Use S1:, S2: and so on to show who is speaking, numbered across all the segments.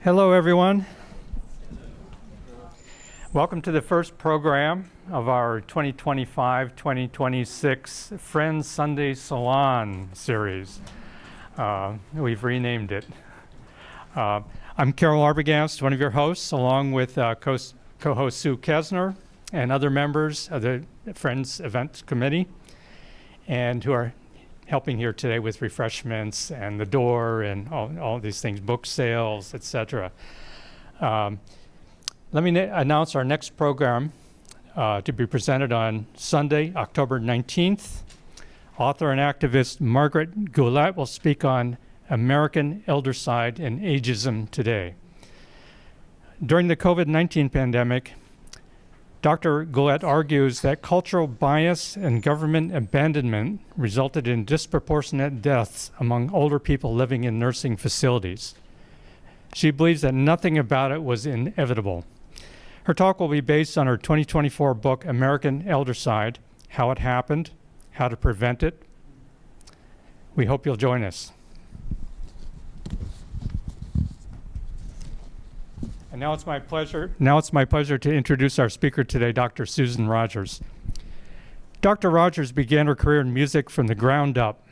S1: Hello, everyone. Welcome to the first program of our 2025-2026 Friends Sunday Salon series. We've renamed it. I'm Carol Arbogast, one of your hosts, along with co-host Sue Kesner and other members of the Friends Event Committee, and who are helping here today with refreshments and the door and all these things, book sales, etc. Let me announce our next program to be presented on Sunday, October 19th. Author and activist Margaret Goulet will speak on American Eldercide and Ageism Today. During the COVID-19 pandemic, Dr. Goulet argues that cultural bias and government abandonment resulted in disproportionate deaths among older people living in nursing facilities. She believes that nothing about it was inevitable. Her talk will be based on her 2024 book, American Eldercide: How It Happened, How to Prevent It. We hope you'll join us. And now it's my pleasure to introduce our speaker today, Dr. Susan Rogers. Dr. Rogers began her career in music from the ground up.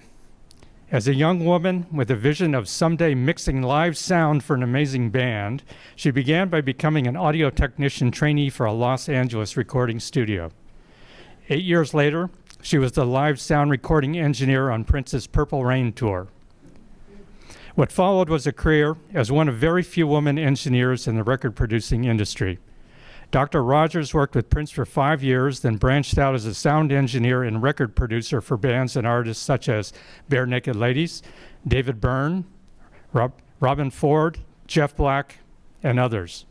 S1: As a young woman with a vision of someday mixing live sound for an amazing band, she began by becoming an audio technician trainee for a Los Angeles recording studio. 8 years later, she was the live sound recording engineer on Prince's Purple Rain tour. What followed was a career as one of very few women engineers in the record-producing industry. Dr. Rogers worked with Prince for 5 years, then branched out as a sound engineer and record producer for bands and artists such as Bare Naked Ladies, David Byrne, Robin Ford, Jeff Black, and others.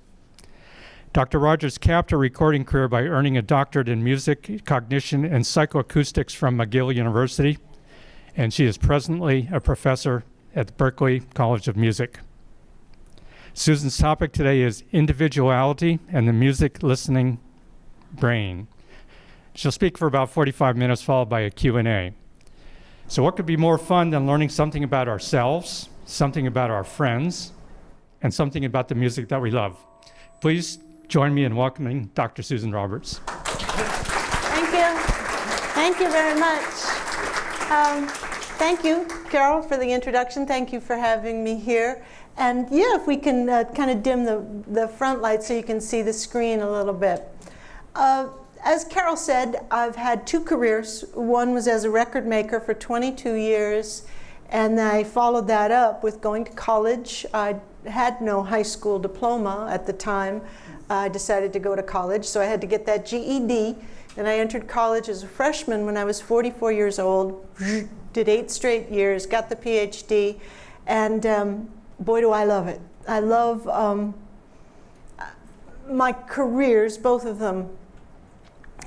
S1: Dr. Rogers capped her recording career by earning a doctorate in music, cognition, and psychoacoustics from McGill University, and she is presently a professor at the Berklee College of Music. Susan's topic today is individuality and the music listening brain. She'll speak for about 45 minutes, followed by a Q&A. So what could be more fun than learning something about ourselves, something about our friends, and something about the music that we love? Please join me in welcoming Dr. Susan Roberts.
S2: Thank you. Thank you very much. Thank you, Carol, for the introduction. Thank you for having me here. And yeah, if we can kind of dim the front light so you can see the screen a little bit. As Carol said, I've had two careers. One was as a record maker for 22 years, and I followed that up with going to college. I had no high school diploma at the time. I decided to go to college, so I had to get that GED, and I entered college as a freshman when I was 44 years old. Did 8 straight years, got the PhD, and boy, do I love it. I love my careers, both of them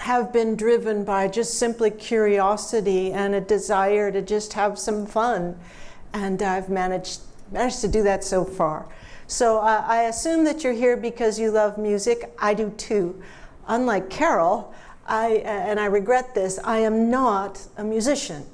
S2: have been driven by just simply curiosity and a desire to just have some fun, and I've managed to do that so far. So I assume that you're here because you love music. I do too. Unlike Carol, and I regret this, I am not a musician.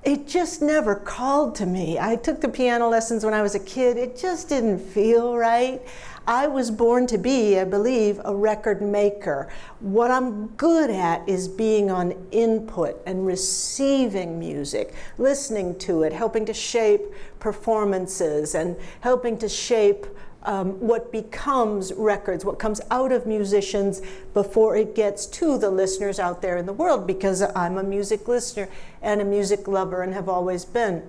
S2: It just never called to me. I took the piano lessons when I was a kid. It just didn't feel right. I was born to be, I believe, a record maker. What I'm good at is being on input and receiving music, listening to it, helping to shape performances and helping to shape what becomes records, what comes out of musicians before it gets to the listeners out there in the world, because I'm a music listener and a music lover and have always been.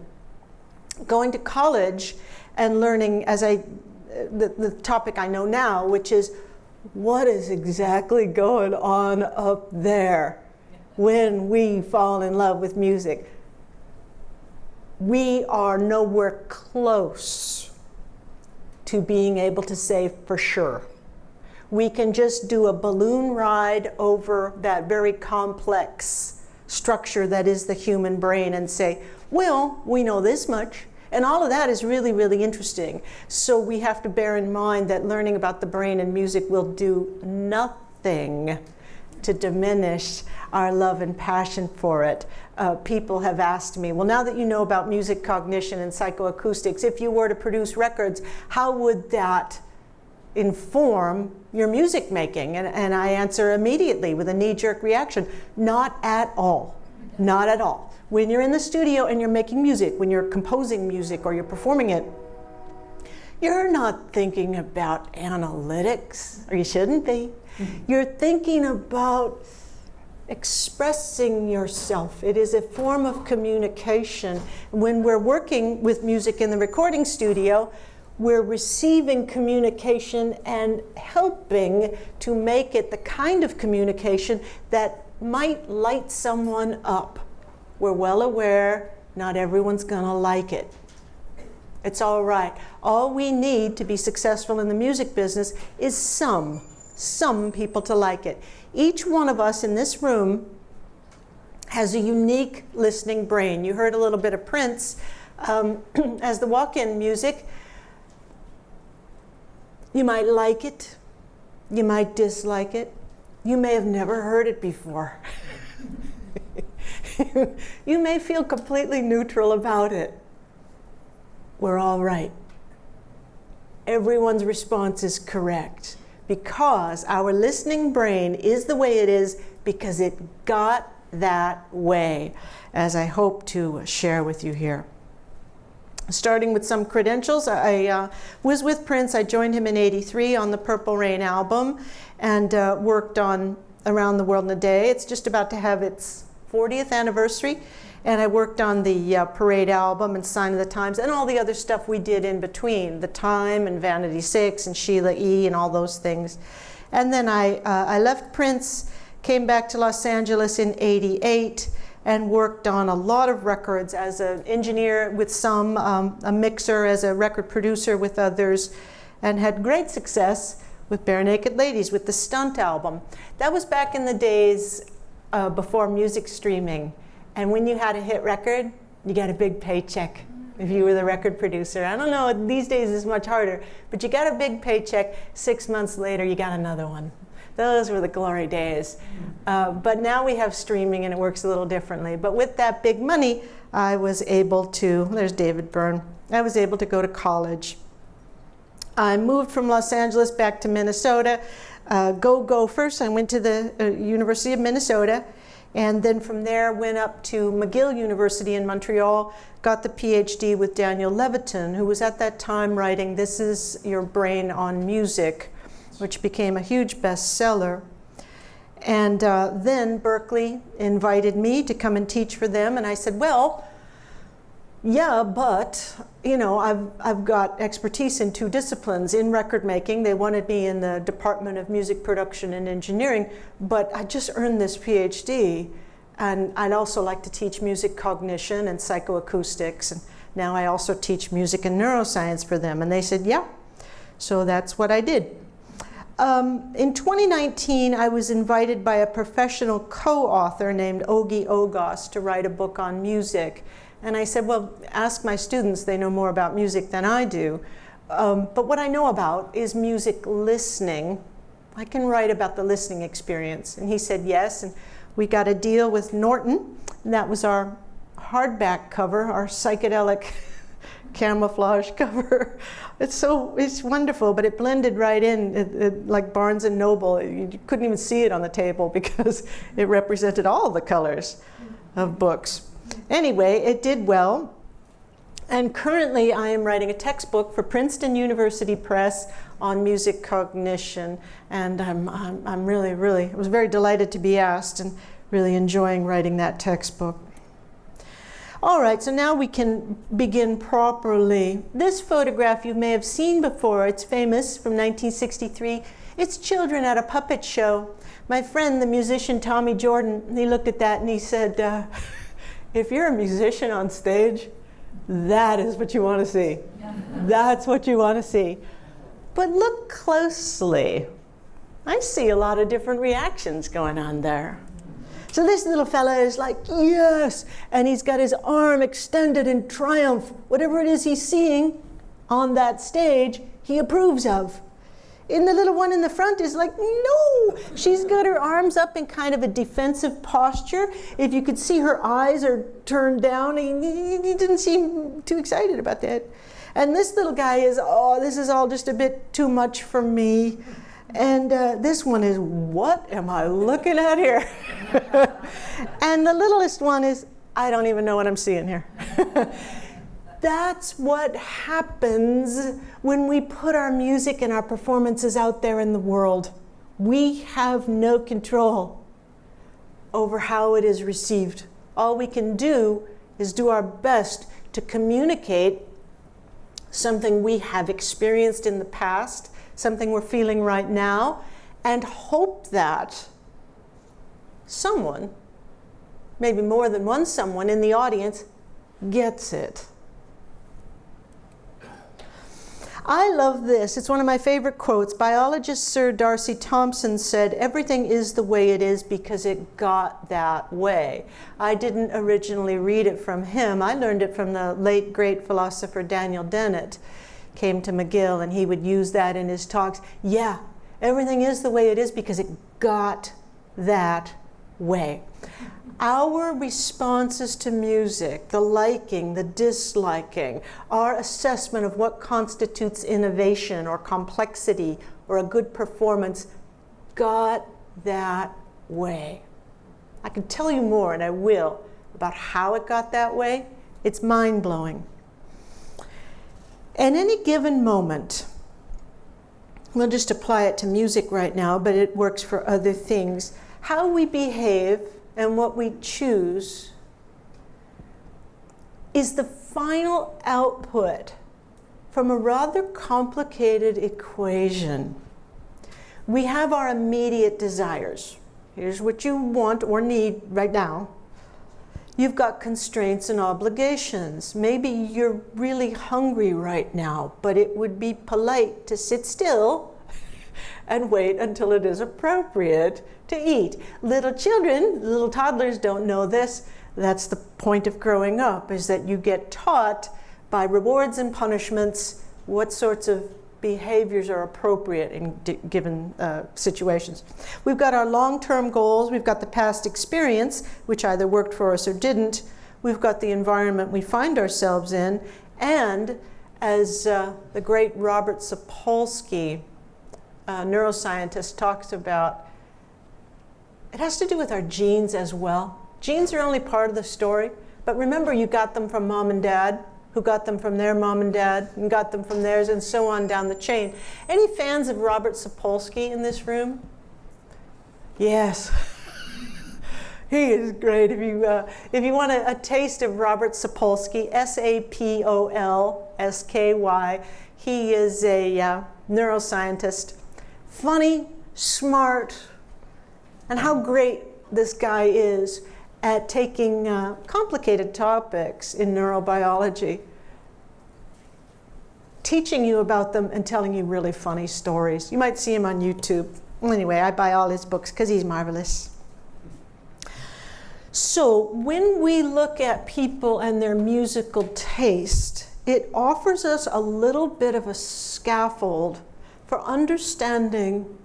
S2: Going to college and learning the topic I know now, which is what is exactly going on up there when we fall in love with music. We are nowhere close to being able to say for sure. We can just do a balloon ride over that very complex structure that is the human brain and say, well, we know this much. And all of that is really, really interesting. So we have to bear in mind that learning about the brain and music will do nothing to diminish our love and passion for it. People have asked me, well, now that you know about music cognition and psychoacoustics, if you were to produce records, how would that inform your music making? And I answer immediately with a knee-jerk reaction, not at all, not at all. When you're in the studio and you're making music, when you're composing music or you're performing it, you're not thinking about analytics, or you shouldn't be. You're thinking about expressing yourself. It is a form of communication. When we're working with music in the recording studio, we're receiving communication and helping to make it the kind of communication that might light someone up. We're well aware not everyone's gonna like it. It's all right. All we need to be successful in the music business is some people to like it. Each one of us in this room has a unique listening brain. You heard a little bit of Prince as the walk-in music. You might like it, you might dislike it, you may have never heard it before. You may feel completely neutral about it. We're all right. Everyone's response is correct because our listening brain is the way it is because it got that way, as I hope to share with you here. Starting with some credentials, I was with Prince. I joined him in '83 on the Purple Rain album and worked on Around the World in a Day. It's just about to have its 40th anniversary. And I worked on the Parade album and Sign of the Times and all the other stuff we did in between, The Time and Vanity 6 and Sheila E. and all those things. And then I left Prince, came back to Los Angeles in '88 and worked on a lot of records as an engineer with some, a mixer, as a record producer with others, and had great success with Bare Naked Ladies with the Stunt album. That was back in the days before music streaming. And when you had a hit record, you got a big paycheck if you were the record producer. I don't know, these days it's much harder, but you got a big paycheck. 6 months later, you got another one. Those were the glory days. But now we have streaming and it works a little differently. But with that big money, I was able to, there's David Byrne, I was able to go to college. I moved from Los Angeles back to Minnesota. Go Gophers. I went to the University of Minnesota. And then from there went up to McGill University in Montreal, got the PhD with Daniel Levitin, who was at that time writing This Is Your Brain on Music, which became a huge bestseller. And then Berkeley invited me to come and teach for them, and I said, well, yeah, but you know, I've got expertise in 2 disciplines. In record making, they wanted me in the Department of Music Production and Engineering, but I just earned this PhD, and I'd also like to teach music cognition and psychoacoustics, and now I also teach music and neuroscience for them. And they said, yeah, so that's what I did. In 2019, I was invited by a professional co-author named Ogi Ogos to write a book on music. And I said, well, ask my students, they know more about music than I do. But what I know about is music listening. I can write about the listening experience. And he said yes, and we got a deal with Norton. And that was our hardback cover, our psychedelic camouflage cover. It's wonderful, but it blended right in, like Barnes and Noble. You couldn't even see it on the table because it represented all the colors of books. Anyway, it did well. And currently I am writing a textbook for Princeton University Press on music cognition. And I'm really, I was very delighted to be asked and really enjoying writing that textbook. All right, so now we can begin properly. This photograph you may have seen before. It's famous, from 1963. It's children at a puppet show. My friend, the musician Tommy Jordan, he looked at that and he said, if you're a musician on stage, that is what you want to see. That's what you want to see. But look closely. I see a lot of different reactions going on there. So this little fella is like, yes, and he's got his arm extended in triumph. Whatever it is he's seeing on that stage, he approves of. And the little one in the front is like, no! She's got her arms up in kind of a defensive posture. If you could see, her eyes are turned down. He didn't seem too excited about that. And this little guy is, oh, this is all just a bit too much for me. And this one is, what am I looking at here? And the littlest one is, I don't even know what I'm seeing here. That's what happens when we put our music and our performances out there in the world. We have no control over how it is received. All we can do is do our best to communicate something we have experienced in the past, something we're feeling right now, and hope that someone, maybe more than one someone in the audience, gets it. I love this. It's one of my favorite quotes. Biologist Sir Darcy Thompson said, "Everything is the way it is because it got that way." I didn't originally read it from him. I learned it from the late great philosopher Daniel Dennett. Came to McGill and he would use that in his talks. Yeah, everything is the way it is because it got that way. Our responses to music, the liking, the disliking, our assessment of what constitutes innovation or complexity or a good performance got that way. I can tell you more, and I will, about how it got that way. It's mind-blowing. At any given moment, we'll just apply it to music right now, but it works for other things. How we behave and what we choose is the final output from a rather complicated equation. We have our immediate desires. Here's what you want or need right now. You've got constraints and obligations. Maybe you're really hungry right now, but it would be polite to sit still and wait until it is appropriate to eat. Little children, little toddlers don't know this. That's the point of growing up, is that you get taught by rewards and punishments what sorts of behaviors are appropriate in given situations. We've got our long-term goals. We've got the past experience, which either worked for us or didn't. We've got the environment we find ourselves in. And as the great Robert Sapolsky, neuroscientist, talks about, it has to do with our genes as well. Genes are only part of the story, but remember, you got them from mom and dad, who got them from their mom and dad, and got them from theirs, and so on down the chain. Any fans of Robert Sapolsky in this room? Yes. He is great. If you want a taste of Robert Sapolsky, S-A-P-O-L-S-K-Y, he is a neuroscientist. Funny, smart, and how great this guy is at taking complicated topics in neurobiology, teaching you about them and telling you really funny stories. You might see him on YouTube. Anyway, I buy all his books because he's marvelous. So when we look at people and their musical taste, it offers us a little bit of a scaffold for understanding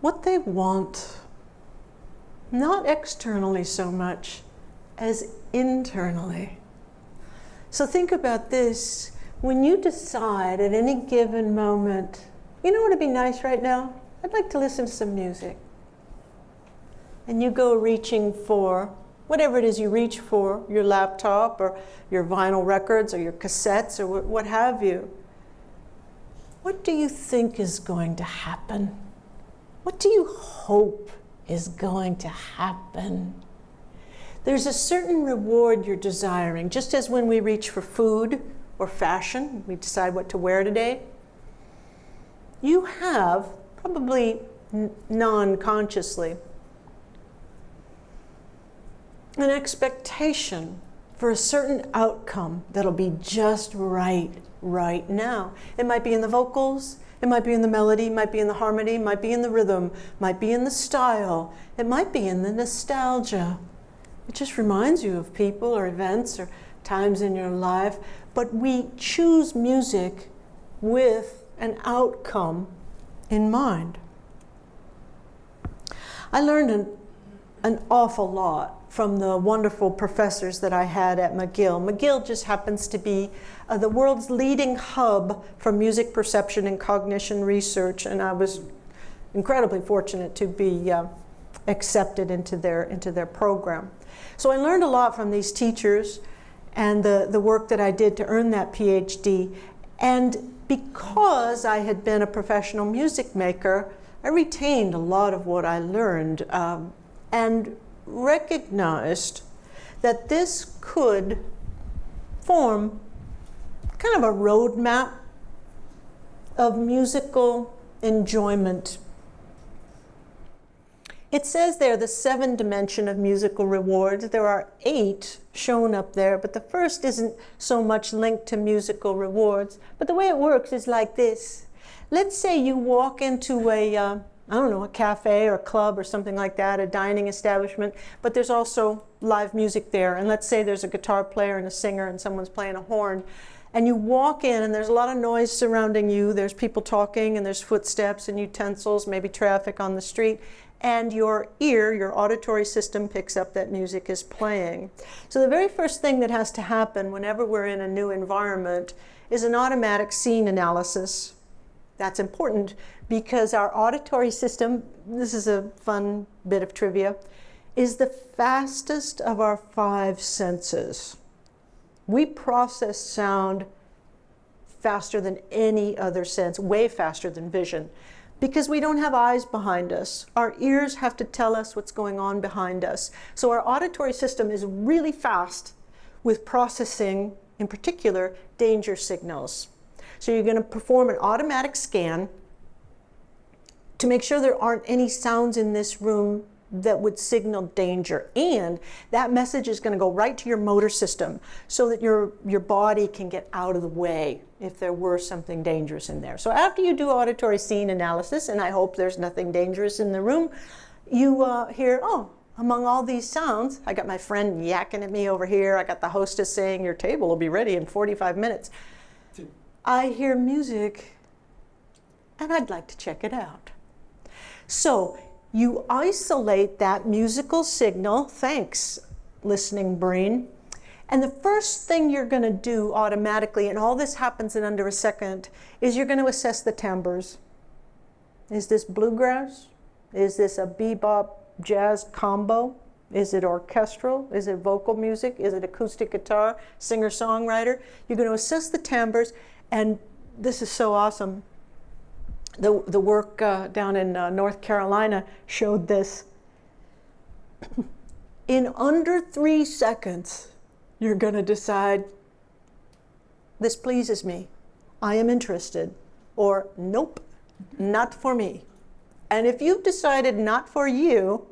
S2: what they want, not externally so much as internally. So think about this. When you decide at any given moment, you know what would be nice right now? I'd like to listen to some music. And you go reaching for whatever it is you reach for, your laptop or your vinyl records or your cassettes or what have you. What do you think is going to happen? What do you hope is going to happen? There's a certain reward you're desiring, just as when we reach for food or fashion, we decide what to wear today. You have, probably non-consciously, an expectation for a certain outcome that'll be just right now. It might be in the vocals, it might be in the melody, it might be in the harmony, it might be in the rhythm, it might be in the style, it might be in the nostalgia. It just reminds you of people or events or times in your life. But we choose music with and outcome in mind. I learned an awful lot from the wonderful professors that I had at McGill. McGill just happens to be the world's leading hub for music perception and cognition research, and I was incredibly fortunate to be accepted into their program. So I learned a lot from these teachers and the work that I did to earn that PhD. And because I had been a professional music maker, I retained a lot of what I learned and recognized that this could form kind of a roadmap of musical enjoyment. It says there the 7 dimension of musical rewards. There are 8 shown up there, but the first isn't so much linked to musical rewards. But the way it works is like this. Let's say you walk into a cafe or a club or something like that, a dining establishment, but there's also live music there. And let's say there's a guitar player and a singer and someone's playing a horn. And you walk in and there's a lot of noise surrounding you. There's people talking and there's footsteps and utensils, maybe traffic on the street. And your ear, your auditory system picks up that music is playing. So the very first thing that has to happen whenever we're in a new environment is an automatic scene analysis. That's important because our auditory system, this is a fun bit of trivia, is the fastest of our 5 senses. We process sound faster than any other sense, way faster than vision, because we don't have eyes behind us. Our ears have to tell us what's going on behind us. So our auditory system is really fast with processing, in particular, danger signals. So you're going to perform an automatic scan to make sure there aren't any sounds in this room that would signal danger. And that message is going to go right to your motor system so that your body can get out of the way if there were something dangerous in there. So after you do auditory scene analysis, and I hope there's nothing dangerous in the room, you hear, oh, among all these sounds, I got my friend yakking at me over here, I got the hostess saying your table will be ready in 45 minutes. I hear music and I'd like to check it out. So you isolate that musical signal, thanks, listening brain, and the first thing you're going to do automatically, and all this happens in under a second, is you're going to assess the timbres. Is this bluegrass? Is this a bebop jazz combo? Is it orchestral? Is it vocal music? Is it acoustic guitar, singer-songwriter? You're going to assess the timbres, and this is so awesome. The work down in North Carolina showed this. In under 3 seconds, you're going to decide, this pleases me, I am interested, or nope, not for me. And if you've decided not for you,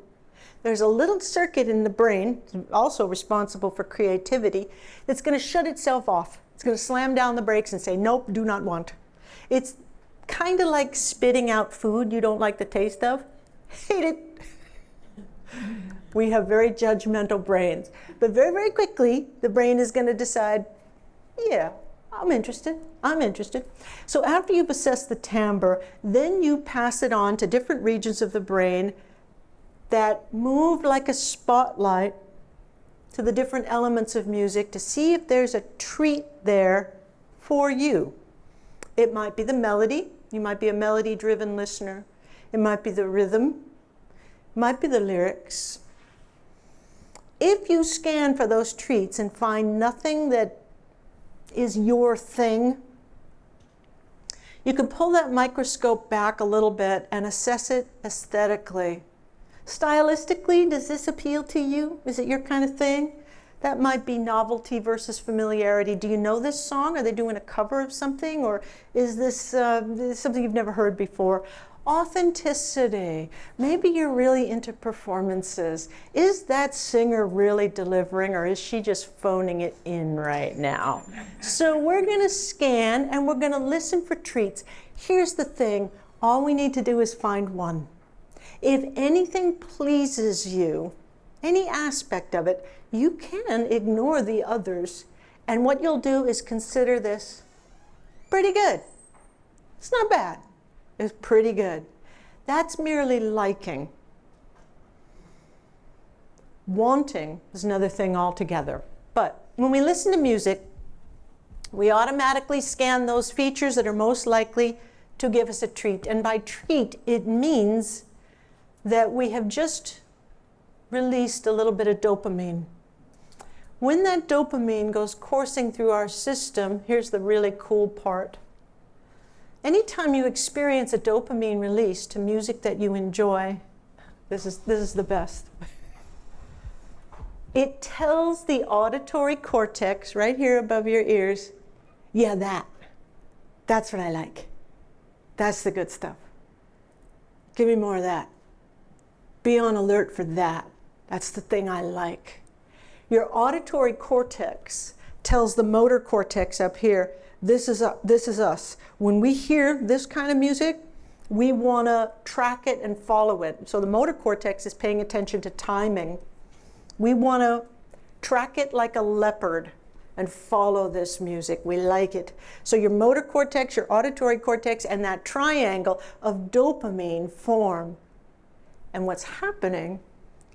S2: there's a little circuit in the brain, also responsible for creativity, that's going to shut itself off. It's going to slam down the brakes and say, nope, do not want. It's kind of like spitting out food you don't like the taste of. Hate it. We have very judgmental brains. But very, very quickly, the brain is going to decide, yeah, I'm interested. So after you've assessed the timbre, then you pass it on to different regions of the brain that move like a spotlight to the different elements of music to see if there's a treat there for you. It might be the melody. You might be a melody-driven listener. It might be the rhythm. It might be the lyrics. If you scan for those treats and find nothing that is your thing, you can pull that microscope back a little bit and assess it aesthetically. Stylistically, does this appeal to you? Is it your kind of thing? That might be novelty versus familiarity. Do you know this song? Are they doing a cover of something? Or is this something you've never heard before? Authenticity. Maybe you're really into performances. Is that singer really delivering, or is she just phoning it in right now? So we're going to scan and we're going to listen for treats. Here's the thing. All we need to do is find one. If anything pleases you, any aspect of it, you can ignore the others. And what you'll do is consider this pretty good. It's not bad. It's pretty good. That's merely liking. Wanting is another thing altogether. But when we listen to music, we automatically scan those features that are most likely to give us a treat. And by treat, it means that we have just released a little bit of dopamine. When that dopamine goes coursing through our system, here's the really cool part. Anytime you experience a dopamine release to music that you enjoy, this is the best. It tells the auditory cortex right here above your ears, yeah, that's what I like. That's the good stuff. Give me more of that. Be on alert for that. That's the thing I like. Your auditory cortex tells the motor cortex up here, this is us. When we hear this kind of music, we want to track it and follow it. So the motor cortex is paying attention to timing. We want to track it like a leopard and follow this music. We like it. So your motor cortex, your auditory cortex, and that triangle of dopamine form. And what's happening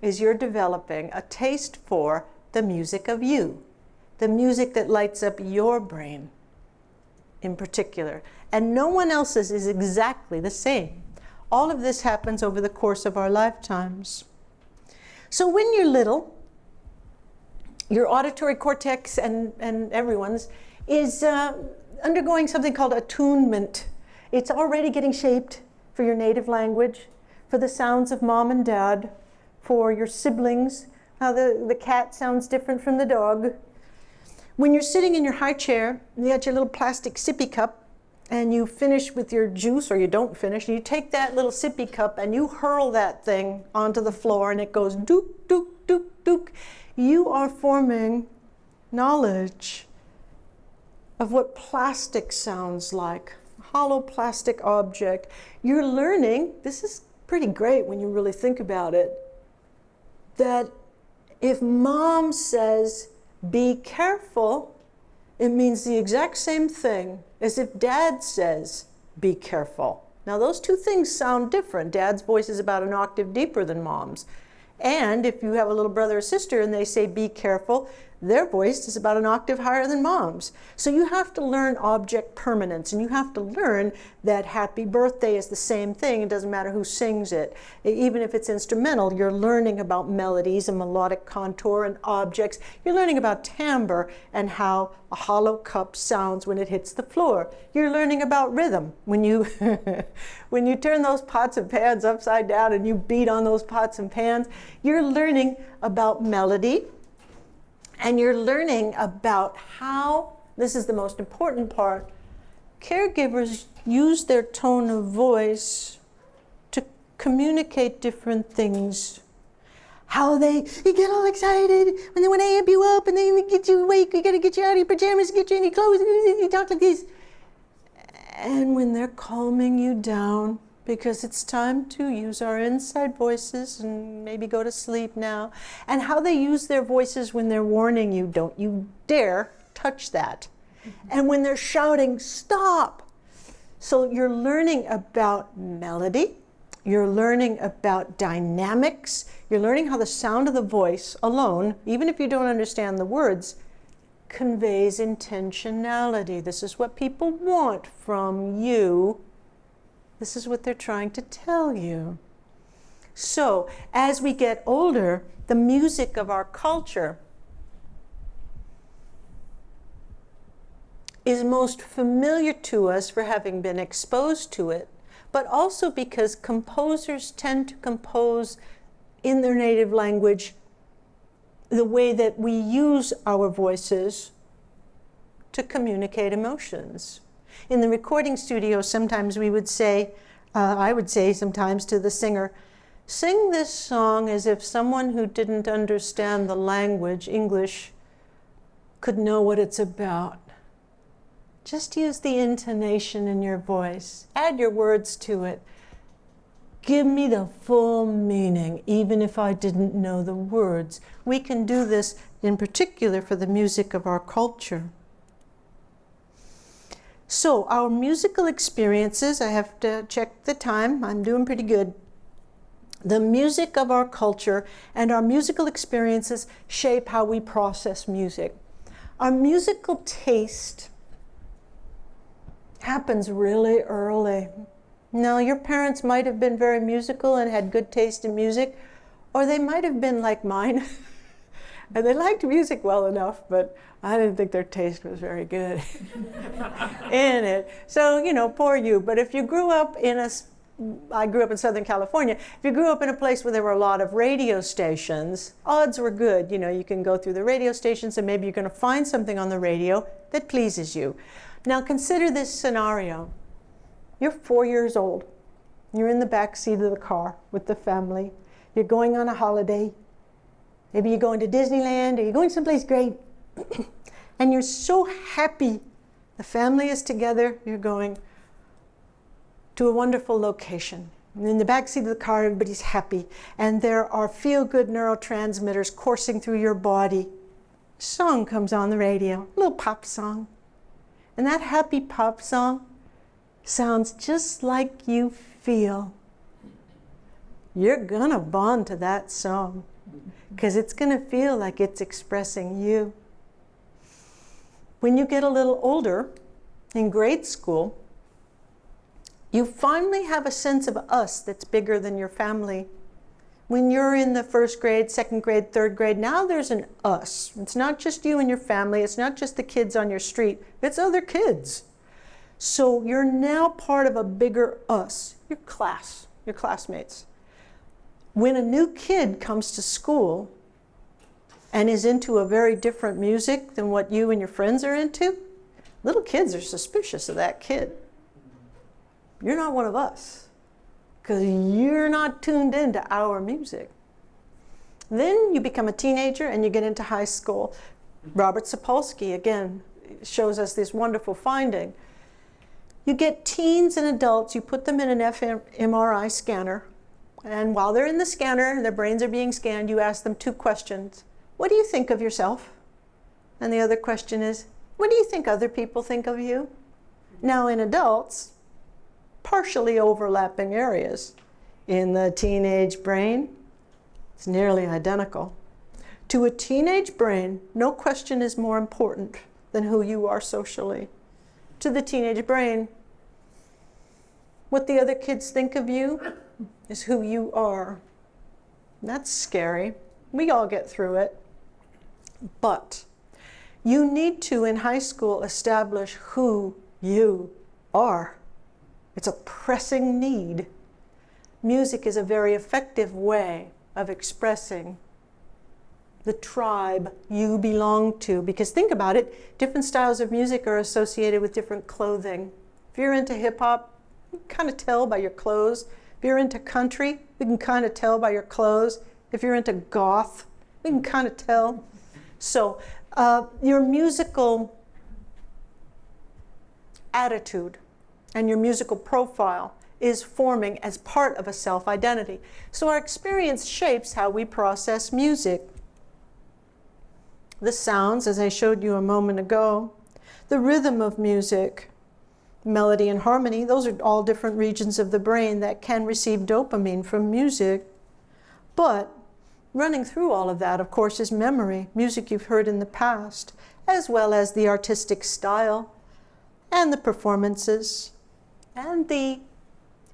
S2: is you're developing a taste for the music of you, the music that lights up your brain in particular. And no one else's is exactly the same. All of this happens over the course of our lifetimes. So when you're little, your auditory cortex and everyone's is undergoing something called attunement. It's already getting shaped for your native language, for the sounds of mom and dad, for your siblings, how the cat sounds different from the dog. When you're sitting in your high chair, you got your little plastic sippy cup, and you finish with your juice, or you don't finish, and you take that little sippy cup and you hurl that thing onto the floor, and it goes dook, dook, dook, dook. You are forming knowledge of what plastic sounds like, a hollow plastic object. You're learning, this is pretty great when you really think about it, that if mom says, be careful, it means the exact same thing as if dad says, be careful. Now those two things sound different. Dad's voice is about an octave deeper than mom's. And if you have a little brother or sister and they say, be careful, their voice is about an octave higher than mom's. So you have to learn object permanence, and you have to learn that happy birthday is the same thing. It doesn't matter who sings it. Even if it's instrumental, you're learning about melodies and melodic contour and objects. You're learning about timbre and how a hollow cup sounds when it hits the floor. You're learning about rhythm. When you, when you turn those pots and pans upside down and you beat on those pots and pans, you're learning about melody. And you're learning about how, this is the most important part, caregivers use their tone of voice to communicate different things. How you get all excited when they want to amp you up and then get you awake, you got to get you out of your pajamas, get you in your clothes, and you talk like this. And when they're calming you down, because it's time to use our inside voices and maybe go to sleep now. And how they use their voices when they're warning you, don't you dare touch that. And when they're shouting, stop. So you're learning about melody, you're learning about dynamics, you're learning how the sound of the voice alone, even if you don't understand the words, conveys intentionality. This is what people want from you. This is what they're trying to tell you. So, as we get older, the music of our culture is most familiar to us for having been exposed to it, but also because composers tend to compose in their native language the way that we use our voices to communicate emotions. In the recording studio, sometimes we would say, I would say sometimes to the singer, sing this song as if someone who didn't understand the language, English, could know what it's about. Just use the intonation in your voice. Add your words to it. Give me the full meaning, even if I didn't know the words. We can do this in particular for the music of our culture. So our musical experiences, I have to check the time, I'm doing pretty good. The music of our culture and our musical experiences shape how we process music. Our musical taste happens really early. Now, your parents might have been very musical and had good taste in music, or they might have been like mine, and they liked music well enough, but I didn't think their taste was very good in it. So, you know, poor you. But if you grew up I grew up in Southern California. If you grew up in a place where there were a lot of radio stations, odds were good. You know, you can go through the radio stations and maybe you're going to find something on the radio that pleases you. Now consider this scenario. You're 4 years old. You're in the back seat of the car with the family. You're going on a holiday. Maybe you're going to Disneyland or you're going someplace great. And you're so happy. The family is together. You're going to a wonderful location. And in the backseat of the car, everybody's happy. And there are feel-good neurotransmitters coursing through your body. A song comes on the radio, a little pop song. And that happy pop song sounds just like you feel. You're gonna bond to that song because it's gonna feel like it's expressing you. When you get a little older, in grade school, you finally have a sense of us that's bigger than your family. When you're in the first grade, second grade, third grade, now there's an us. It's not just you and your family. It's not just the kids on your street. It's other kids. So you're now part of a bigger us, your class, your classmates. When a new kid comes to school and is into a very different music than what you and your friends are into, little kids are suspicious of that kid. You're not one of us because you're not tuned into our music. Then you become a teenager and you get into high school. Robert Sapolsky, again, shows us this wonderful finding. You get teens and adults, you put them in an fMRI scanner, and while they're in the scanner and their brains are being scanned, you ask them 2 questions. What do you think of yourself? And the other question is, what do you think other people think of you? Now in adults, partially overlapping areas. In the teenage brain, it's nearly identical. To a teenage brain, no question is more important than who you are socially. To the teenage brain, what the other kids think of you is who you are. That's scary. We all get through it. But you need to, in high school, establish who you are. It's a pressing need. Music is a very effective way of expressing the tribe you belong to. Because think about it, different styles of music are associated with different clothing. If you're into hip hop, you can kind of tell by your clothes. If you're into country, you can kind of tell by your clothes. If you're into goth, you can kind of tell. So your musical attitude and your musical profile is forming as part of a self-identity. So our experience shapes how we process music. The sounds, as I showed you a moment ago, the rhythm of music, melody and harmony, those are all different regions of the brain that can receive dopamine from music. But running through all of that, of course, is memory, music you've heard in the past, as well as the artistic style and the performances and the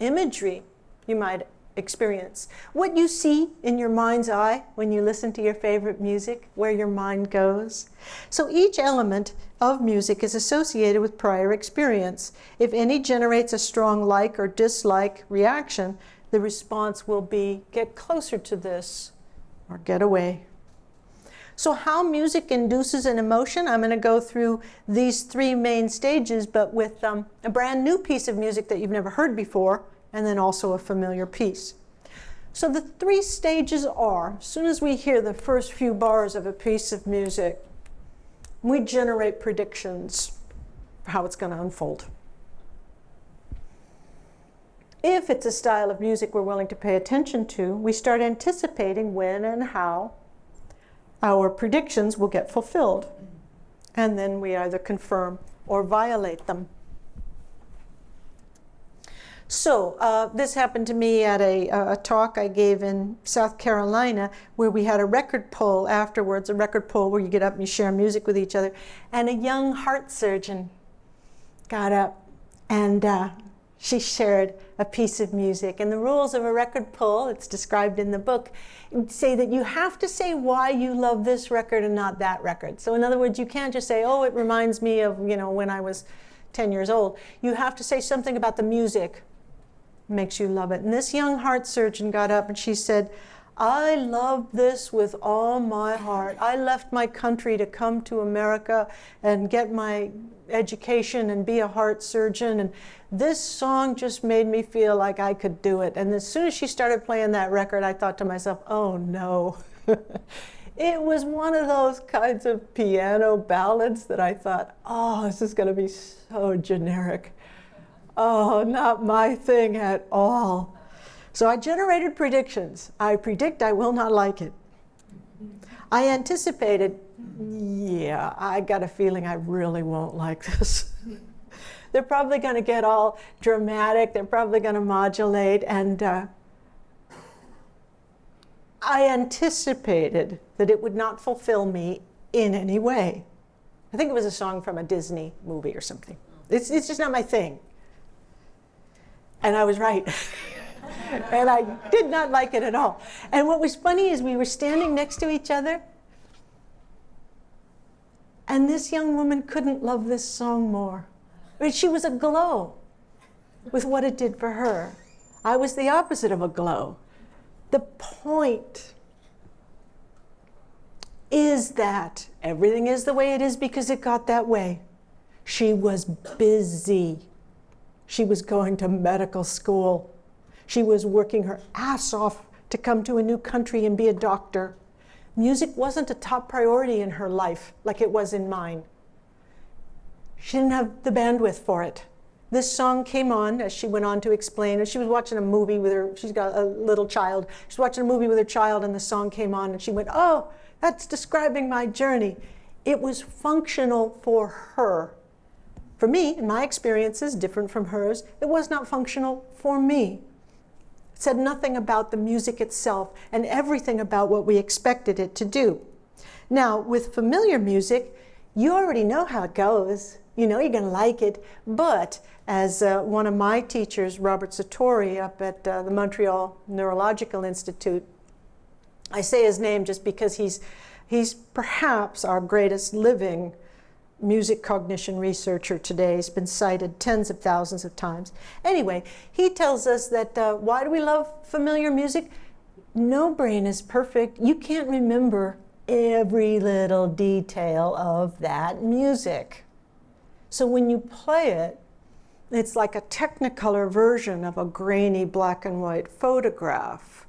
S2: imagery you might experience. What you see in your mind's eye when you listen to your favorite music, where your mind goes. So each element of music is associated with prior experience. If any generates a strong like or dislike reaction, the response will be, get closer to this or get away. So how music induces an emotion, I'm going to go through these 3 main stages, but with a brand new piece of music that you've never heard before, and then also a familiar piece. So the 3 stages are, as soon as we hear the first few bars of a piece of music, we generate predictions for how it's going to unfold. If it's a style of music we're willing to pay attention to, we start anticipating when and how our predictions will get fulfilled. And then we either confirm or violate them. So this happened to me at a talk I gave in South Carolina, where we had a record pull afterwards, a record pull where you get up and you share music with each other. And a young heart surgeon got up and she shared a piece of music. And the rules of a record pull, it's described in the book, say that you have to say why you love this record and not that record. So in other words, you can't just say, oh, it reminds me of, when I was 10 years old. You have to say something about the music makes you love it. And this young heart surgeon got up and she said, I love this with all my heart. I left my country to come to America and get my education and be a heart surgeon. And this song just made me feel like I could do it. And as soon as she started playing that record, I thought to myself, oh no. It was one of those kinds of piano ballads that I thought, oh, this is going to be so generic. Oh, not my thing at all. So I generated predictions. I predict I will not like it. I anticipated, yeah, I got a feeling I really won't like this. They're probably going to get all dramatic. They're probably going to modulate. And I anticipated that it would not fulfill me in any way. I think it was a song from a Disney movie or something. It's just not my thing. And I was right. And I did not like it at all. And what was funny is we were standing next to each other, and this young woman couldn't love this song more. I mean, she was aglow with what it did for her. I was the opposite of aglow. The point is that everything is the way it is because it got that way. She was busy. She was going to medical school. She was working her ass off to come to a new country and be a doctor. Music wasn't a top priority in her life like it was in mine. She didn't have the bandwidth for it. This song came on as she went on to explain. She was watching a movie with her, she's got a little child. She's watching a movie with her child and the song came on and she went, oh, that's describing my journey. It was functional for her. For me, in my experiences, different from hers, it was not functional for me. It said nothing about the music itself and everything about what we expected it to do. Now, with familiar music, you already know how it goes. You know you're going to like it. But as one of my teachers, Robert Satori, up at the Montreal Neurological Institute, I say his name just because he's perhaps our greatest living music cognition researcher today. He's been cited tens of thousands of times. Anyway, he tells us that why do we love familiar music? No brain is perfect. You can't remember every little detail of that music. So when you play it, it's like a Technicolor version of a grainy black and white photograph.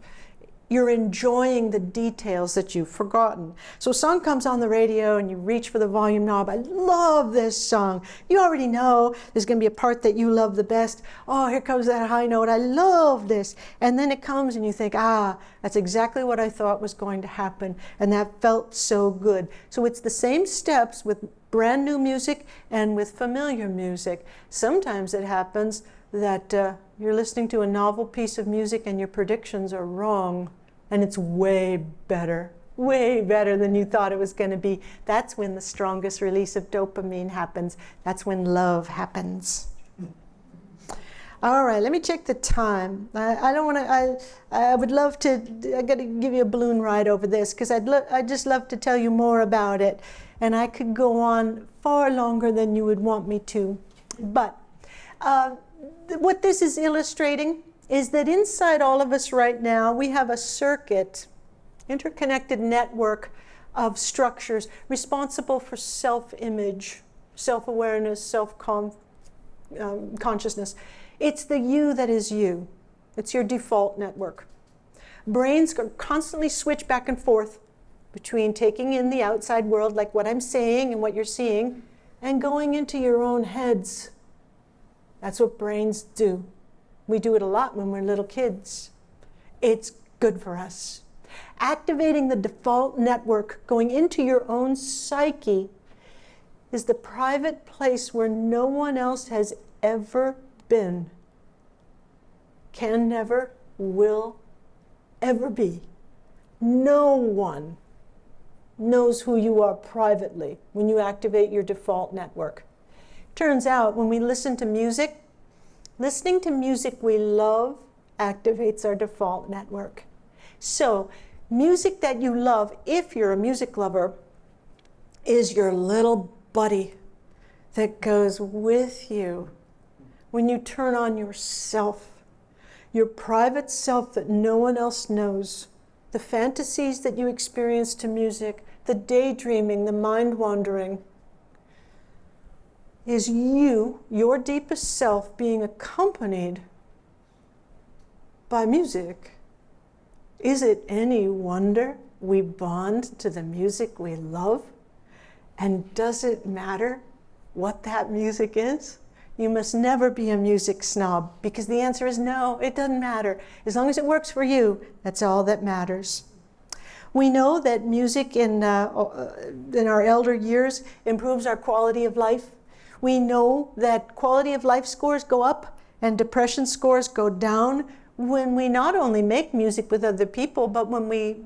S2: You're enjoying the details that you've forgotten. So a song comes on the radio and you reach for the volume knob. I love this song. You already know there's going to be a part that you love the best. Oh, here comes that high note. I love this. And then it comes and you think, that's exactly what I thought was going to happen. And that felt so good. So it's the same steps with brand new music and with familiar music. Sometimes it happens that you're listening to a novel piece of music and your predictions are wrong. And it's way better than you thought it was going to be. That's when the strongest release of dopamine happens. That's when love happens. All right, let me check the time. I don't want to, I would love to, I got to give you a balloon ride over this because I'd just love to tell you more about it. And I could go on far longer than you would want me to. But what this is illustrating is that inside all of us right now, we have a circuit, interconnected network of structures responsible for self-image, self-awareness, self-consciousness. It's the you that is you. It's your default network. Brains constantly switch back and forth between taking in the outside world, like what I'm saying and what you're seeing, and going into your own heads. That's what brains do. We do it a lot when we're little kids. It's good for us. Activating the default network, going into your own psyche, is the private place where no one else has ever been. can never, will ever be. No one knows who you are privately when you activate your default network. Turns out when we listen to music, listening to music we love activates our default network. So music that you love, if you're a music lover, is your little buddy that goes with you when you turn on yourself, your private self that no one else knows, the fantasies that you experience to music, the daydreaming, the mind wandering, is you, your deepest self, being accompanied by music. Is it any wonder we bond to the music we love? And does it matter what that music is? You must never be a music snob, because the answer is no, it doesn't matter. As long as it works for you, that's all that matters. We know that music in our elder years improves our quality of life. We know that quality of life scores go up and depression scores go down when we not only make music with other people, but when we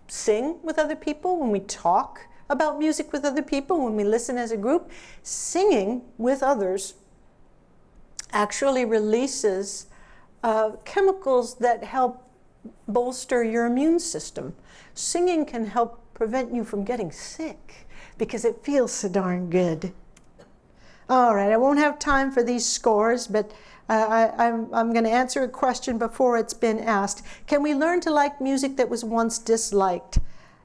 S2: sing with other people, when we talk about music with other people, when we listen as a group. Singing with others actually releases chemicals that help bolster your immune system. Singing can help prevent you from getting sick because it feels so darn good. All right, I won't have time for these scores, but I'm going to answer a question before it's been asked. Can we learn to like music that was once disliked?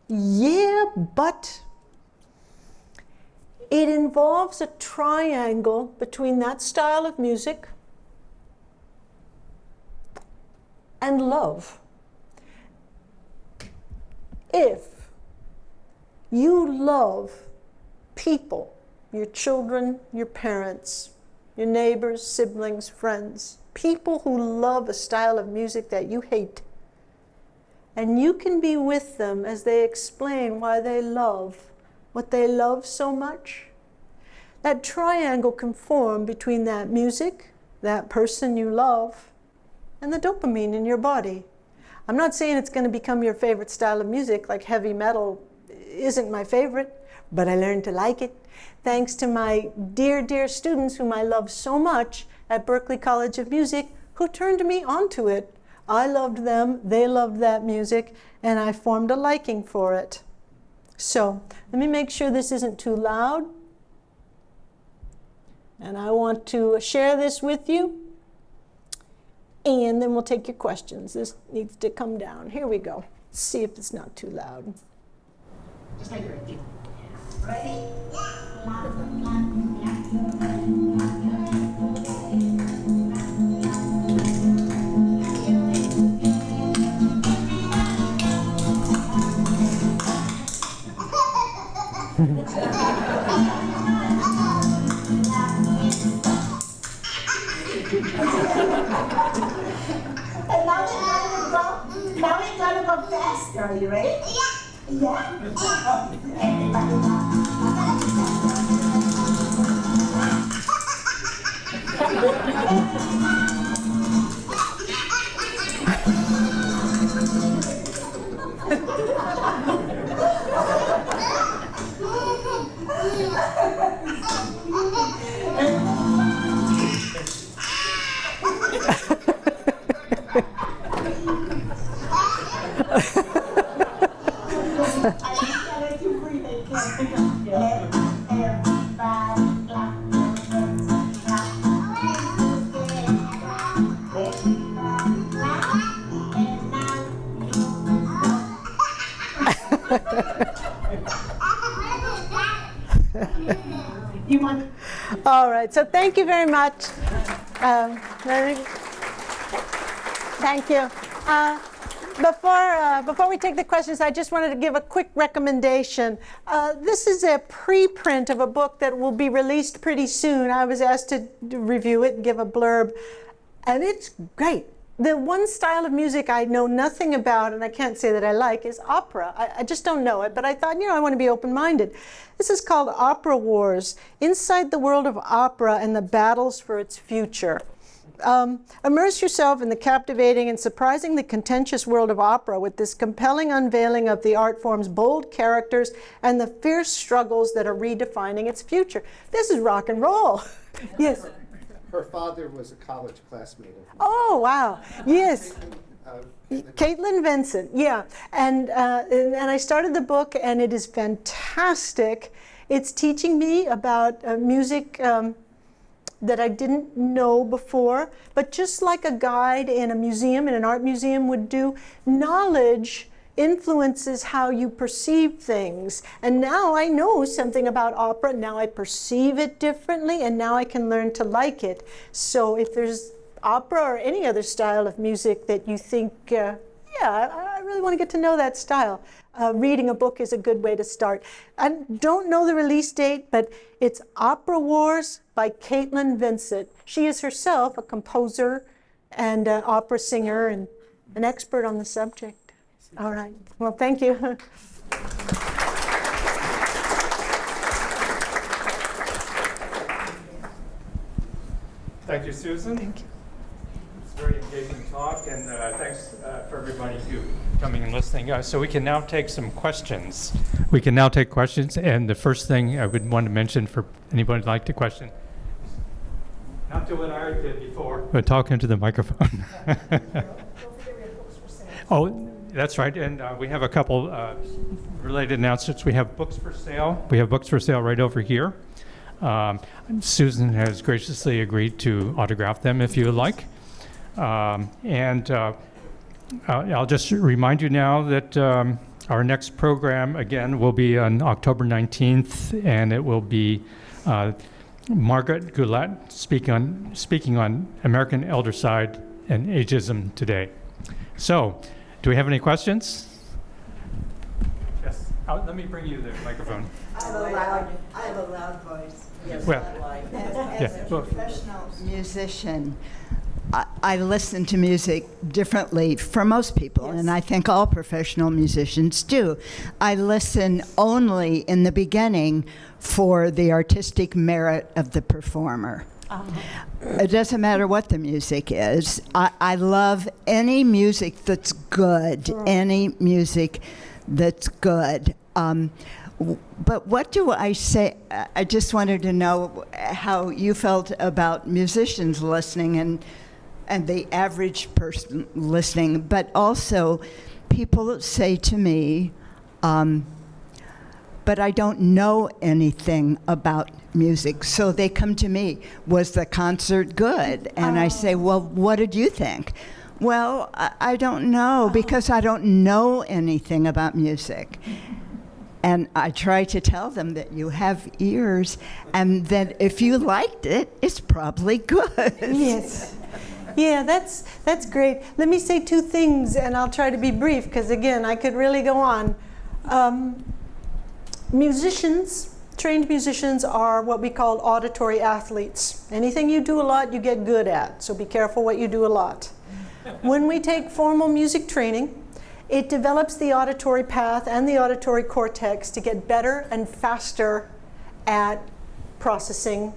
S2: Yeah, but it involves a triangle between that style of music and love. If you love people, your children, your parents, your neighbors, siblings, friends, people who love a style of music that you hate, and you can be with them as they explain why they love what they love so much, that triangle can form between that music, that person you love, and the dopamine in your body. I'm not saying it's going to become your favorite style of music, like heavy metal isn't my favorite, but I learned to like it thanks to my dear, dear students whom I love so much at Berklee College of Music, who turned me onto it. I loved them, they loved that music, and I formed a liking for it. So let me make sure this isn't too loud. And I want to share this with you. And then we'll take your questions. This needs to come down. Here we go. Let's see if it's not too loud.
S3: Just like ready? Ready? Now we're gonna go faster. Are you ready? Yeah.
S2: All right, so thank you very much. Thank you. Before we take the questions, I just wanted to give a quick recommendation. This is a preprint of a book that will be released pretty soon. I was asked to review it and give a blurb, and it's great. The one style of music I know nothing about, and I can't say that I like, is opera. I just don't know it, but I thought, I want to be open-minded. This is called Opera Wars, Inside the World of Opera and the Battles for Its Future. Immerse yourself in the captivating and surprisingly contentious world of opera with this compelling unveiling of the art form's bold characters and the fierce struggles that are redefining its future. This is rock and roll. Yes.
S4: Her father was a college classmate of mine.
S2: Oh, wow. Yes.
S4: Uh,
S2: Caitlin Vincent, yeah. And I started the book, and it is fantastic. It's teaching me about music that I didn't know before, but just like a guide in a museum, in an art museum would do, knowledge influences how you perceive things. And now I know something about opera, now I perceive it differently, and now I can learn to like it. So if there's opera or any other style of music that you think, I really want to get to know that style, reading a book is a good way to start. I don't know the release date, but it's Opera Wars by Caitlin Vincent. She is herself a composer and an opera singer and an expert on the subject. All right. Well, thank you.
S1: Thank you, Susan.
S2: Thank you.
S1: It's a very engaging talk, and thanks for everybody who coming and listening. So we can now take some questions. We can now take questions, and the first thing I would want to mention for anybody who'd like to question, not do what I did before, but talk into the microphone. Oh, that's right, and we have a couple related announcements. We have books for sale. We have books for sale right over here. Susan has graciously agreed to autograph them if you would like. I'll just remind you now that our next program, again, will be on October 19th, and it will be Margaret Goulet speaking on American Eldercide and Ageism Today. So, do we have any questions? Yes. Let me bring you the microphone.
S3: I have a loud voice. Yes.
S1: Well,
S5: As a professional musician, I listen to music differently for most people, and I think all professional musicians do. I listen only in the beginning for the artistic merit of the performer. It doesn't matter what the music is. I love any music that's good, any music that's good. But what do I say? I just wanted to know how you felt about musicians listening and the average person listening, but also people say to me, but I don't know anything about music. So they come to me, was the concert good? And I say, well, what did you think? Well, I don't know, because I don't know anything about music. And I try to tell them that you have ears, and that if you liked it, it's probably good.
S2: Yes. Yeah, that's great. Let me say two things, and I'll try to be brief, because again, I could really go on. Musicians, trained musicians, are what we call auditory athletes. Anything you do a lot, you get good at, so be careful what you do a lot. When we take formal music training, it develops the auditory path and the auditory cortex to get better and faster at processing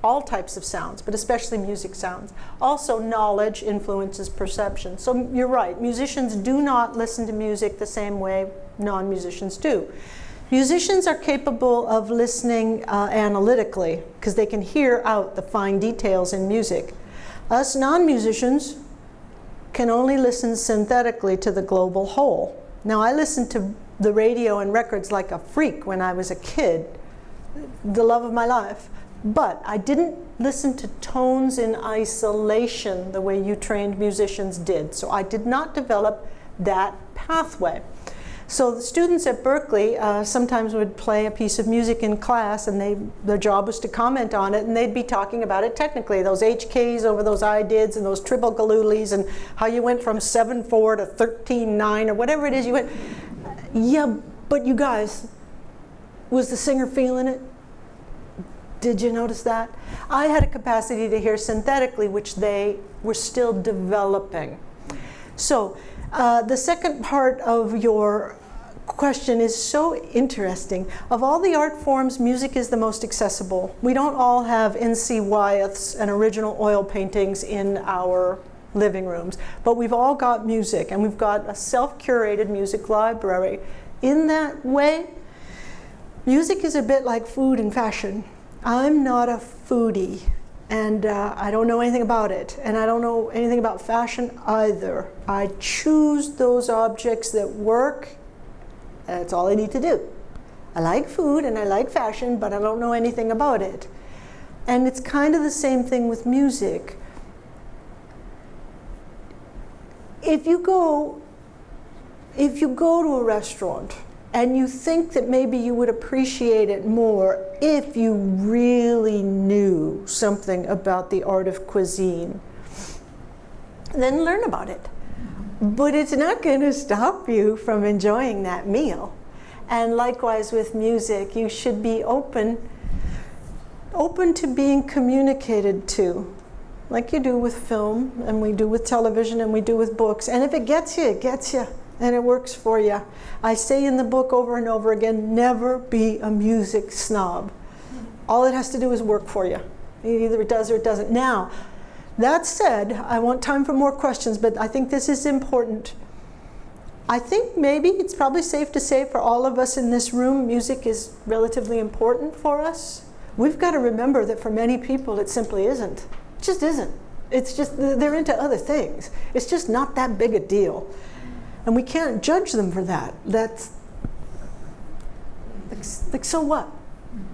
S2: all types of sounds, but especially music sounds. Also, knowledge influences perception. So you're right, musicians do not listen to music the same way non-musicians do. Musicians are capable of listening analytically, because they can hear out the fine details in music. Us non-musicians can only listen synthetically to the global whole. Now, I listened to the radio and records like a freak when I was a kid, the love of my life. But I didn't listen to tones in isolation the way you trained musicians did. So I did not develop that pathway. So the students at Berkeley sometimes would play a piece of music in class, and their job was to comment on it, and they'd be talking about it technically, those HKs over those I-dids and those triple galulis, and how you went from 7/4 to 13/9 or whatever it is you went. Yeah, but you guys, was the singer feeling it? Did you notice that? I had a capacity to hear synthetically, which they were still developing. So the second part of your question is so interesting. Of all the art forms, music is the most accessible. We don't all have N.C. Wyeths and original oil paintings in our living rooms, but we've all got music, and we've got a self-curated music library. In that way, music is a bit like food and fashion. I'm not a foodie, and I don't know anything about it, and I don't know anything about fashion either. I choose those objects that work. That's all I need to do. I like food and I like fashion, but I don't know anything about it. And it's kind of the same thing with music. If you go to a restaurant and you think that maybe you would appreciate it more if you really knew something about the art of cuisine, then learn about it. But it's not going to stop you from enjoying that meal. And likewise with music, you should be open to being communicated to, like you do with film, and we do with television, and we do with books. And if it gets you, it gets you, and it works for you. I say in the book over and over again, never be a music snob. All it has to do is work for you. Either it does or it doesn't. Now, that said, I want time for more questions, but I think this is important. I think maybe it's probably safe to say for all of us in this room, music is relatively important for us. We've got to remember that for many people, it simply isn't. It just isn't. It's just, they're into other things. It's just not that big a deal. And we can't judge them for that. That's, like so what?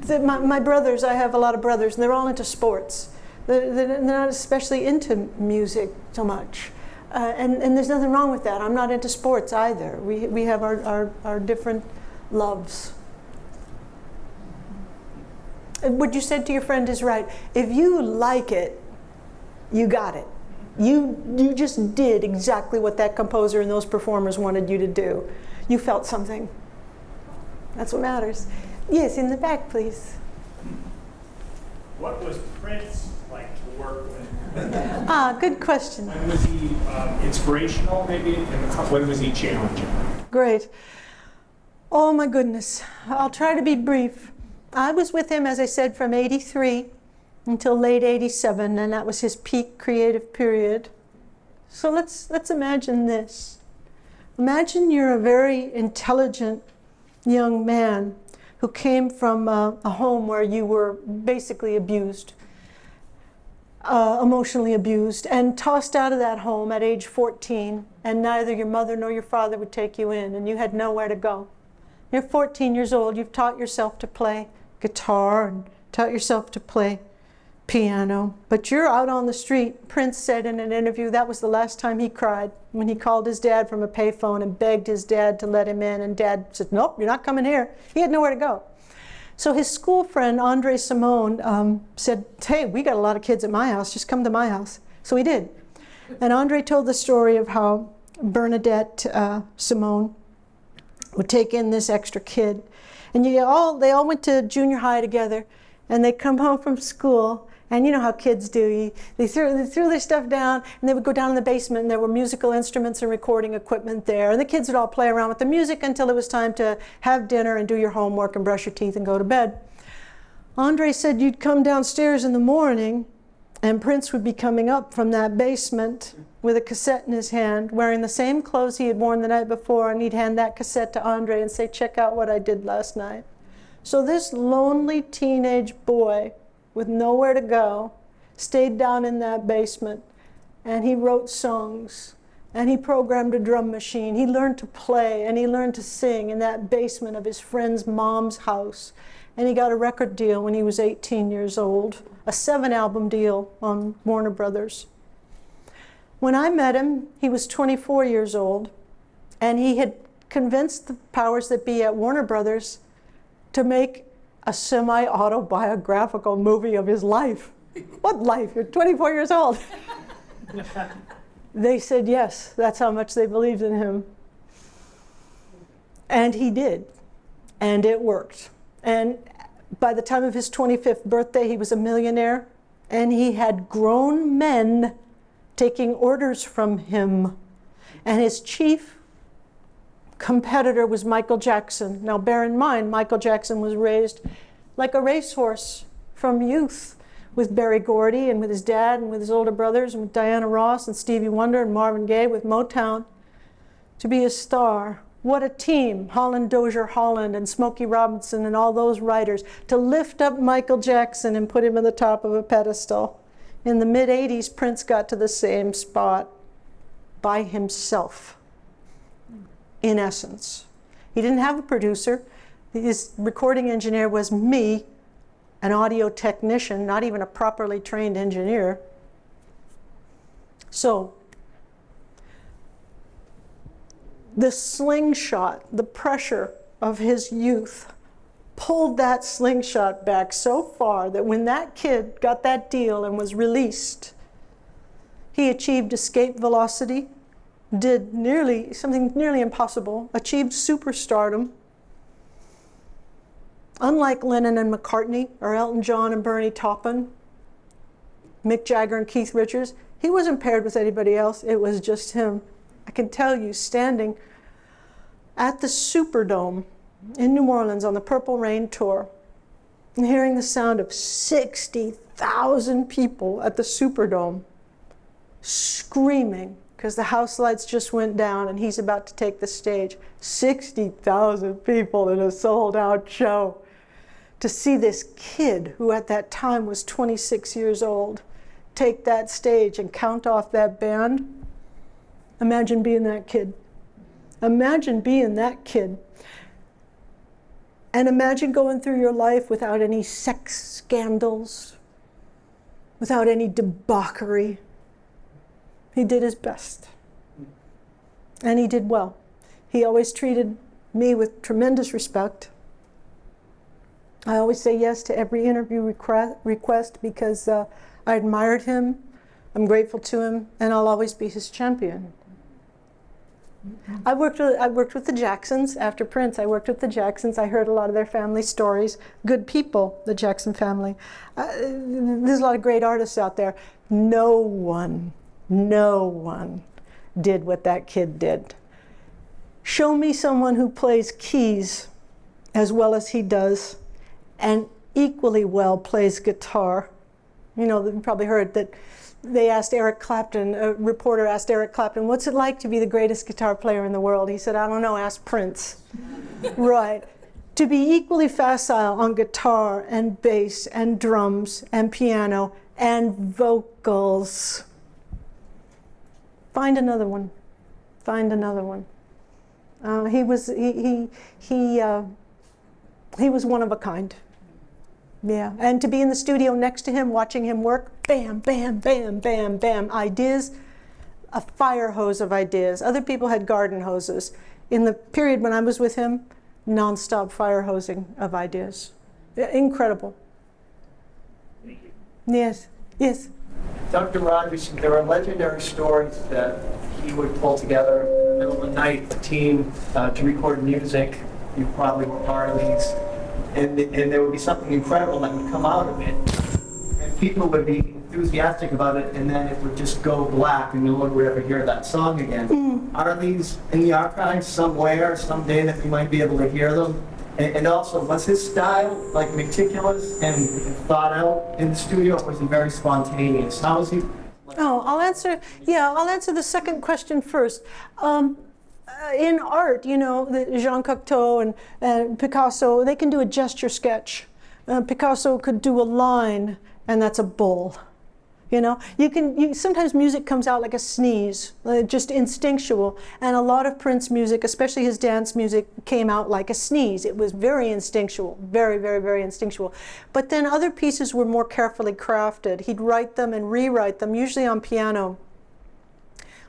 S2: My brothers, I have a lot of brothers, and they're all into sports. They're not especially into music so much. And there's nothing wrong with that. I'm not into sports either. We have our different loves. What you said to your friend is right. If you like it, you got it. You just did exactly what that composer and those performers wanted you to do. You felt something. That's what matters. Yes, in the back, please.
S6: What was Prince like to work with?
S2: Good question.
S6: When was he inspirational, maybe? And when was he challenging?
S2: Great. Oh my goodness. I'll try to be brief. I was with him, as I said, from '83 until late '87, and that was his peak creative period. So let's imagine this. Imagine you're a very intelligent young man who came from a home where you were basically abused, emotionally abused, and tossed out of that home at age 14, and neither your mother nor your father would take you in, and you had nowhere to go. You're 14 years old, you've taught yourself to play guitar and taught yourself to play piano, but you're out on the street. Prince said in an interview that was the last time he cried, when he called his dad from a payphone and begged his dad to let him in, and Dad said, nope, you're not coming here. He had nowhere to go. So his school friend, Andre Simone, said, hey, we got a lot of kids at my house, just come to my house. So he did. And Andre told the story of how Bernadette Simone would take in this extra kid. And they all went to junior high together, and they'd come home from school, and you know how kids do. They threw their stuff down, and they would go down in the basement, and there were musical instruments and recording equipment there, and the kids would all play around with the music until it was time to have dinner and do your homework and brush your teeth and go to bed. Andre said you'd come downstairs in the morning, and Prince would be coming up from that basement with a cassette in his hand, wearing the same clothes he had worn the night before, and he'd hand that cassette to Andre and say, check out what I did last night. So this lonely teenage boy with nowhere to go stayed down in that basement, and he wrote songs, and he programmed a drum machine. He learned to play, and he learned to sing in that basement of his friend's mom's house. And he got a record deal when he was 18 years old, a 7-album deal on Warner Brothers. When I met him, he was 24 years old, and he had convinced the powers that be at Warner Brothers to make a semi-autobiographical movie of his life. What life? You're 24 years old. They said yes. That's how much they believed in him. And he did. And it worked. And by the time of his 25th birthday, he was a millionaire. And he had grown men taking orders from him. And his chief competitor was Michael Jackson. Now bear in mind, Michael Jackson was raised like a racehorse from youth with Berry Gordy and with his dad and with his older brothers and with Diana Ross and Stevie Wonder and Marvin Gaye with Motown to be a star. What a team, Holland Dozier Holland and Smokey Robinson and all those writers, to lift up Michael Jackson and put him on the top of a pedestal. In the mid-'80s, Prince got to the same spot by himself, in essence. He didn't have a producer. His recording engineer was me, an audio technician, not even a properly trained engineer. So, the slingshot, the pressure of his youth, pulled that slingshot back so far that when that kid got that deal and was released, he achieved escape velocity, did something nearly impossible, achieved superstardom. Unlike Lennon and McCartney, or Elton John and Bernie Taupin, Mick Jagger and Keith Richards, he wasn't paired with anybody else, it was just him. I can tell you, standing at the Superdome in New Orleans on the Purple Rain tour, and hearing the sound of 60,000 people at the Superdome screaming because the house lights just went down and he's about to take the stage. 60,000 people in a sold-out show. To see this kid, who at that time was 26 years old, take that stage and count off that band. Imagine being that kid. Imagine being that kid. And imagine going through your life without any sex scandals, without any debauchery. He did his best. And he did well. He always treated me with tremendous respect. I always say yes to every interview request because I admired him, I'm grateful to him, and I'll always be his champion. I worked with the Jacksons after Prince. I worked with the Jacksons. I heard a lot of their family stories. Good people, the Jackson family. There's a lot of great artists out there. No one did what that kid did. Show me someone who plays keys as well as he does and equally well plays guitar. You know, you probably heard that they asked Eric Clapton, a reporter asked Eric Clapton, what's it like to be the greatest guitar player in the world? He said, I don't know, ask Prince. Right. To be equally facile on guitar and bass and drums and piano and vocals. Find another one. Find another one. He was one of a kind. Yeah, and to be in the studio next to him, watching him work, bam, bam, bam, bam, bam, ideas, a fire hose of ideas. Other people had garden hoses. In the period when I was with him, nonstop fire hosing of ideas. Incredible.
S6: Thank you.
S2: Yes, yes.
S7: Dr. Rogers, there are legendary stories that he would pull together in the middle of the night, a team to record music. You probably were part of these. And there would be something incredible that would come out of it. And people would be enthusiastic about it, and then it would just go black, and no one would ever hear that song again. Are these in the archives somewhere, someday that we might be able to hear them? And also, was his style like meticulous and thought out in the studio, or was he very spontaneous? How was he?
S2: I'll answer the second question first. In art, you know, Jean Cocteau and Picasso, they can do a gesture sketch. Picasso could do a line, and that's a bull. You know, sometimes music comes out like a sneeze, just instinctual. And a lot of Prince music, especially his dance music, came out like a sneeze. It was very instinctual, very, very, very instinctual. But then other pieces were more carefully crafted. He'd write them and rewrite them, usually on piano.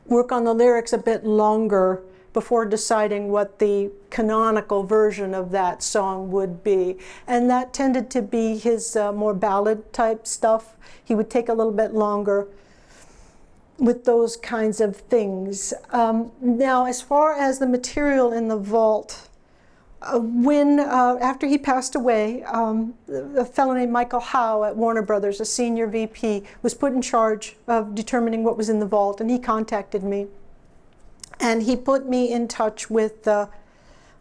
S2: Work on the lyrics a bit longer before deciding what the canonical version of that song would be. And that tended to be his more ballad type stuff. He would take a little bit longer with those kinds of things. Now, as far as the material in the vault, after he passed away, a fellow named Michael Howe at Warner Brothers, a senior VP, was put in charge of determining what was in the vault, and he contacted me. And he put me in touch with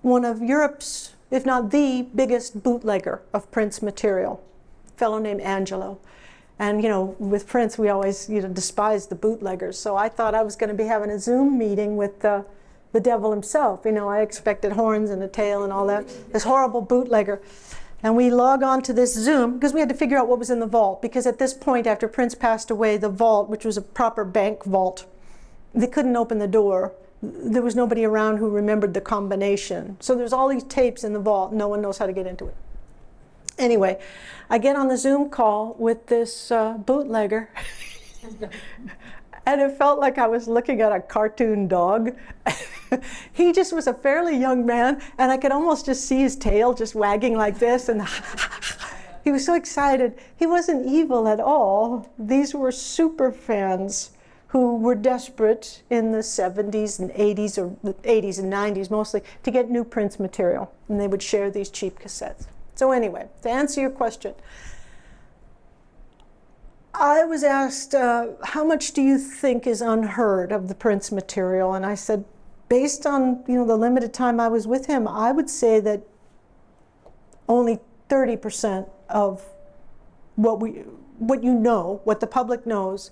S2: one of Europe's, if not the biggest bootlegger of Prince material, a fellow named Angelo. And, you know, with Prince, we always, you know, despise the bootleggers. So I thought I was going to be having a Zoom meeting with the devil himself. You know, I expected horns and a tail and all that. This horrible bootlegger. And we log on to this Zoom because we had to figure out what was in the vault. Because at this point, after Prince passed away, the vault, which was a proper bank vault, they couldn't open the door. There was nobody around who remembered the combination. So there's all these tapes in the vault. No one knows how to get into it. Anyway, I get on the Zoom call with this bootlegger. And it felt like I was looking at a cartoon dog. He just was a fairly young man, and I could almost just see his tail just wagging like this. And he was so excited. He wasn't evil at all. These were super fans who were desperate in the 70s and 80s, or the 80s and 90s mostly, to get new Prince material. And they would share these cheap cassettes. So anyway, to answer your question, I was asked, how much do you think is unheard of the Prince material? And I said, based on, you know, the limited time I was with him, I would say that only 30% of what the public knows,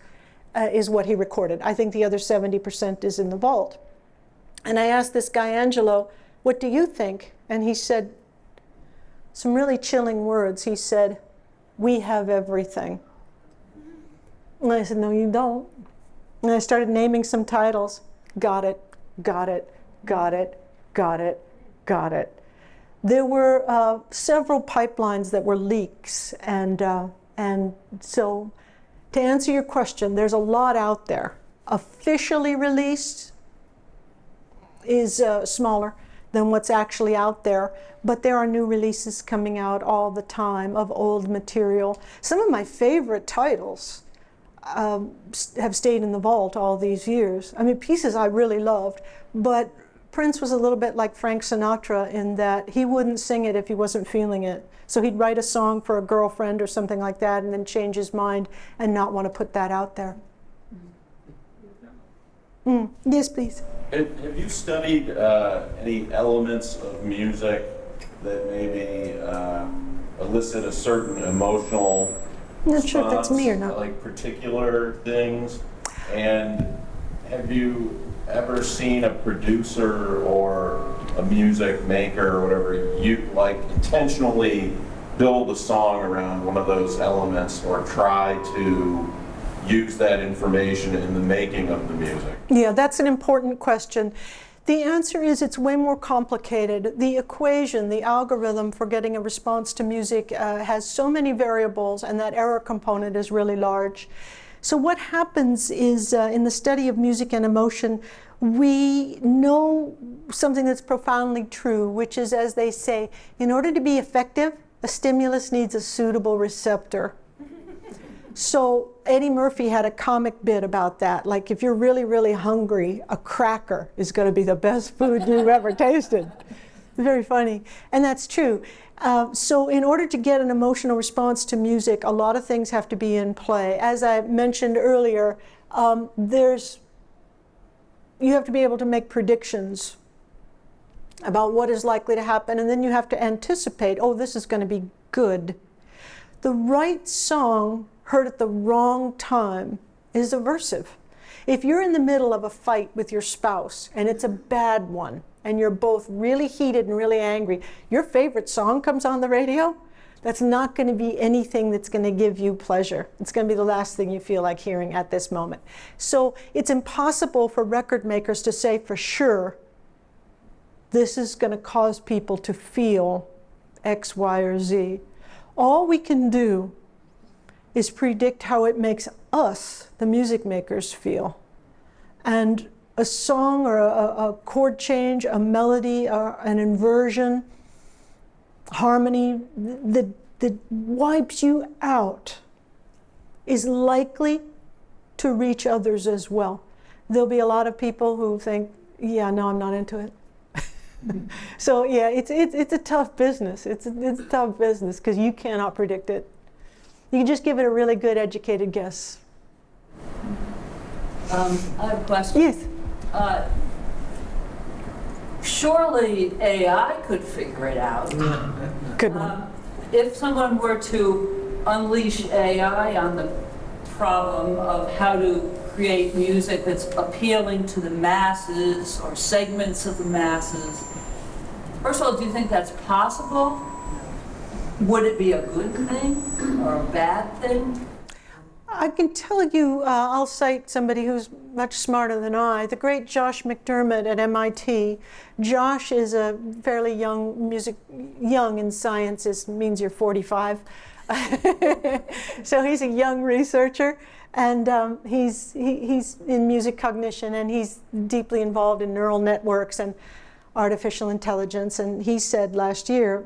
S2: is what he recorded. I think the other 70% is in the vault. And I asked this guy, Angelo, what do you think? And he said some really chilling words. He said, we have everything. And I said, no, you don't. And I started naming some titles. Got it, got it, got it, got it, got it. There were several pipelines that were leaks. And so to answer your question, there's a lot out there. Officially released is smaller than what's actually out there, but there are new releases coming out all the time of old material. Some of my favorite titles have stayed in the vault all these years. I mean, pieces I really loved, but Prince was a little bit like Frank Sinatra in that he wouldn't sing it if he wasn't feeling it. So he'd write a song for a girlfriend or something like that and then change his mind and not want to put that out there. Yes, please.
S8: Have you studied any elements of music that maybe elicit a certain emotional
S2: I'm not sure if that's me or not.
S8: like particular things? And have you ever seen a producer or a music maker or whatever, you like intentionally build a song around one of those elements or try to use that information in the making of the music?
S2: Yeah, that's an important question. The answer is it's way more complicated. The equation, the algorithm for getting a response to music has so many variables, and that error component is really large. So what happens is in the study of music and emotion, we know something that's profoundly true, which is, as they say, in order to be effective, a stimulus needs a suitable receptor. So Eddie Murphy had a comic bit about that. Like, if you're really, really hungry, a cracker is going to be the best food you've ever tasted. Very funny. And that's true. So in order to get an emotional response to music, a lot of things have to be in play. As I mentioned earlier, you have to be able to make predictions about what is likely to happen, and then you have to anticipate, oh, this is going to be good. The right song heard at the wrong time is aversive. If you're in the middle of a fight with your spouse and it's a bad one and you're both really heated and really angry, your favorite song comes on the radio, that's not going to be anything that's going to give you pleasure. It's going to be the last thing you feel like hearing at this moment. So it's impossible for record makers to say for sure this is going to cause people to feel X, Y, or Z. All we can do is predict how it makes us, the music makers, feel. And a song or a chord change, a melody, an inversion, harmony that wipes you out is likely to reach others as well. There'll be a lot of people who think, yeah, no, I'm not into it. So yeah, it's a tough business. It's a tough business because you cannot predict it. You can just give it a really good educated guess.
S9: I have a question.
S2: Yes.
S9: surely AI could figure it out.
S2: Good one.
S9: If someone were to unleash AI on the problem of how to create music that's appealing to the masses or segments of the masses, first of all, do you think that's possible? Would it be a good thing or a bad thing?
S2: I can tell you, I'll cite somebody who's much smarter than I, the great Josh McDermott at MIT. Josh is a fairly young in science means you're 45. So he's a young researcher, and he's in music cognition, and he's deeply involved in neural networks and artificial intelligence. And he said last year,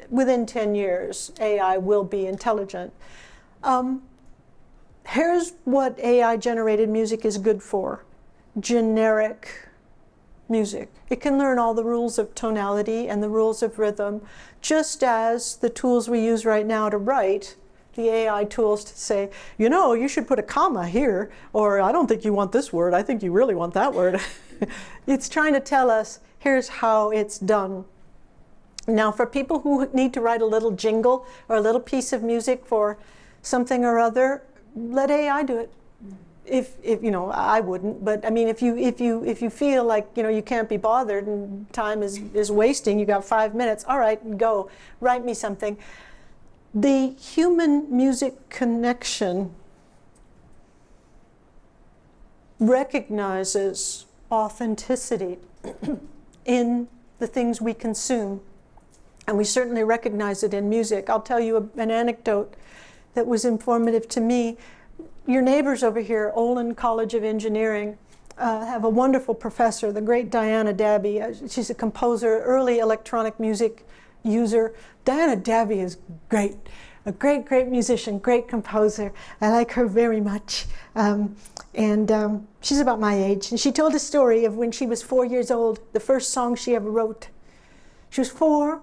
S2: within 10 years, AI will be intelligent. Here's what AI-generated music is good for. Generic music. It can learn all the rules of tonality and the rules of rhythm, just as the tools we use right now to write, the AI tools to say, you know, you should put a comma here, or I don't think you want this word, I think you really want that word. It's trying to tell us, here's how it's done. Now, for people who need to write a little jingle or a little piece of music for something or other, let AI do it. If you know, I wouldn't, but I mean, if you feel like, you know, you can't be bothered and time is wasting, you got 5 minutes, all right, go, write me something. The human music connection recognizes authenticity in the things we consume, and we certainly recognize it in music. I'll tell you an anecdote that was informative to me. Your neighbors over here, Olin College of Engineering, have a wonderful professor, the great Diana Dabby. She's a composer, early electronic music user. Diana Dabby is great, a great, great musician, great composer. I like her very much. She's about my age. And she told a story of when she was 4 years old, the first song she ever wrote. She was 4,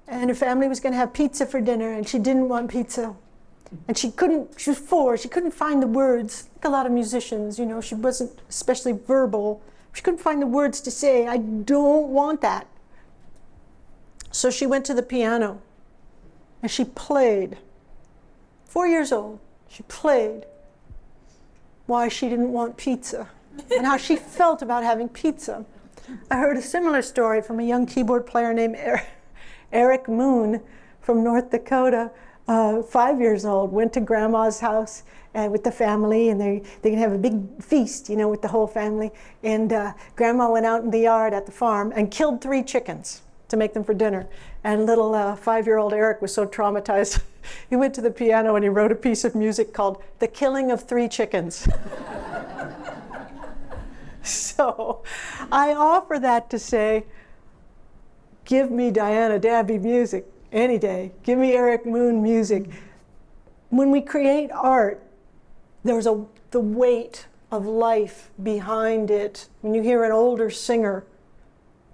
S2: and her family was going to have pizza for dinner, and she didn't want pizza. And she was 4, she couldn't find the words, like a lot of musicians, you know, she wasn't especially verbal. She couldn't find the words to say, I don't want that. So she went to the piano and she played. 4 years old, she played why she didn't want pizza and how she felt about having pizza. I heard a similar story from a young keyboard player named Eric Moon from North Dakota. 5 years old, went to grandma's house with the family, and they can have a big feast, you know, with the whole family. And grandma went out in the yard at the farm and killed 3 chickens to make them for dinner. And little 5-year-old Eric was so traumatized, he went to the piano and he wrote a piece of music called "The Killing of 3 Chickens." So I offer that to say, give me Diana Dabby music. Any day. Give me Eric Moon music. When we create art, there's the weight of life behind it. When you hear an older singer,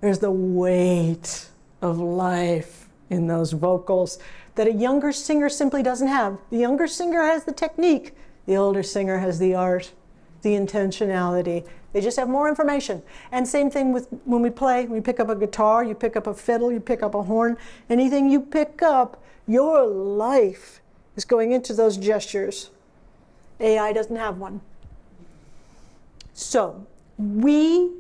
S2: there's the weight of life in those vocals that a younger singer simply doesn't have. The younger singer has the technique. The older singer has the art, the intentionality. They just have more information. And same thing with when we play, when you pick up a guitar, you pick up a fiddle, you pick up a horn, anything you pick up, your life is going into those gestures. AI doesn't have one. So we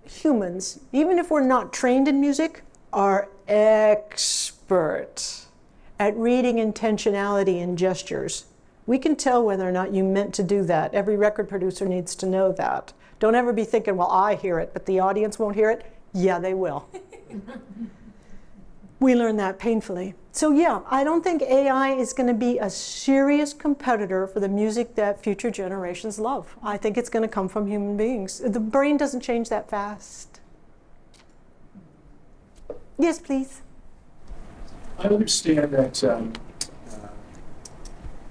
S2: humans, even if we're not trained in music, are expert at reading intentionality in gestures. We can tell whether or not you meant to do that. Every record producer needs to know that. Don't ever be thinking, well, I hear it, but the audience won't hear it. Yeah, they will. We learn that painfully. So yeah, I don't think AI is going to be a serious competitor for the music that future generations love. I think it's going to come from human beings. The brain doesn't change that fast. Yes, please.
S6: I understand that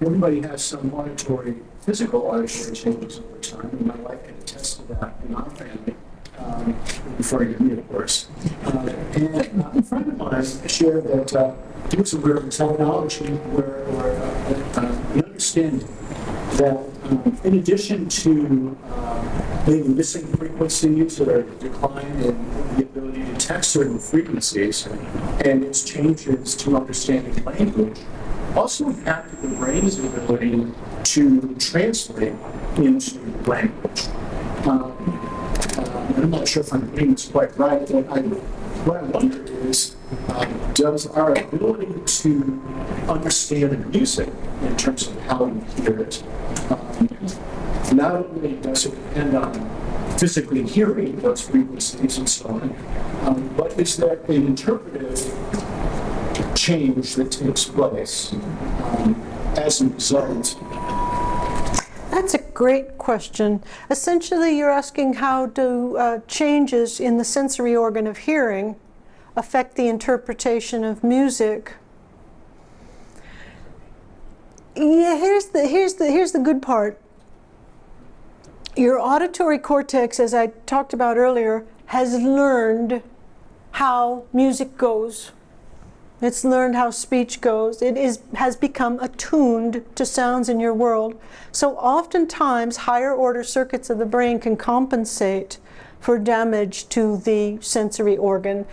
S6: everybody has some auditory, physical auditory changes over time, and my wife can attest to that in our family, before you me, of course. And a friend of mine shared that he was aware of technology where the understanding that in addition to maybe missing frequencies or decline in the ability ability to detect certain frequencies and its changes to understanding language also impacted the brain's ability to translate into language. I'm not sure if I'm getting this quite right, but what I wonder is, does our ability to understand music in terms of how we hear it, not only does it depend on physically hearing those frequencies and so on, but is there an interpretive change that takes place as a result?
S2: That's a great question. Essentially, you're asking how do changes in the sensory organ of hearing affect the interpretation of music. Yeah, here's the good part. Your auditory cortex, as I talked about earlier, has learned how music goes. It's learned how speech goes. It has become attuned to sounds in your world. So oftentimes, higher order circuits of the brain can compensate for damage to the sensory organ.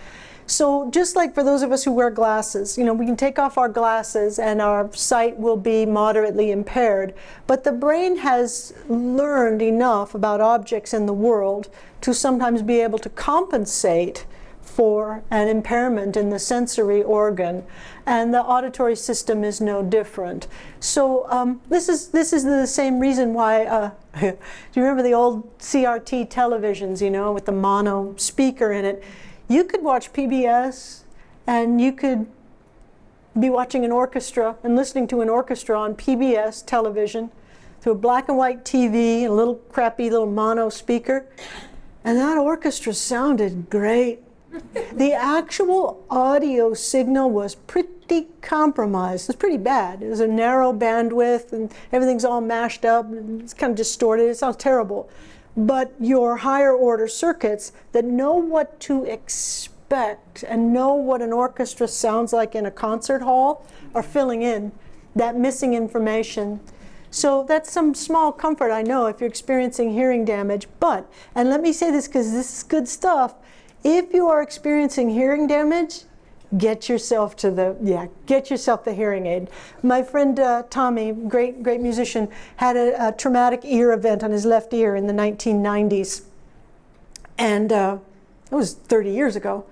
S2: So just like for those of us who wear glasses, you know, we can take off our glasses and our sight will be moderately impaired. But the brain has learned enough about objects in the world to sometimes be able to compensate for an impairment in the sensory organ, and the auditory system is no different. So this is the same reason why. Do you remember the old CRT televisions? You know, with the mono speaker in it. You could watch PBS, and you could be watching an orchestra and listening to an orchestra on PBS television through a black and white TV and a little crappy little mono speaker, and that orchestra sounded great. The actual audio signal was pretty compromised. It was pretty bad. It was a narrow bandwidth and everything's all mashed up. It's kind of distorted. It sounds terrible. But your higher order circuits that know what to expect and know what an orchestra sounds like in a concert hall are filling in that missing information. So that's some small comfort, I know, if you're experiencing hearing damage. But, and let me say this because this is good stuff, if you are experiencing hearing damage, get yourself the hearing aid. My friend Tommy, great musician, had a traumatic ear event on his left ear in the 1990s. And it was 30 years ago.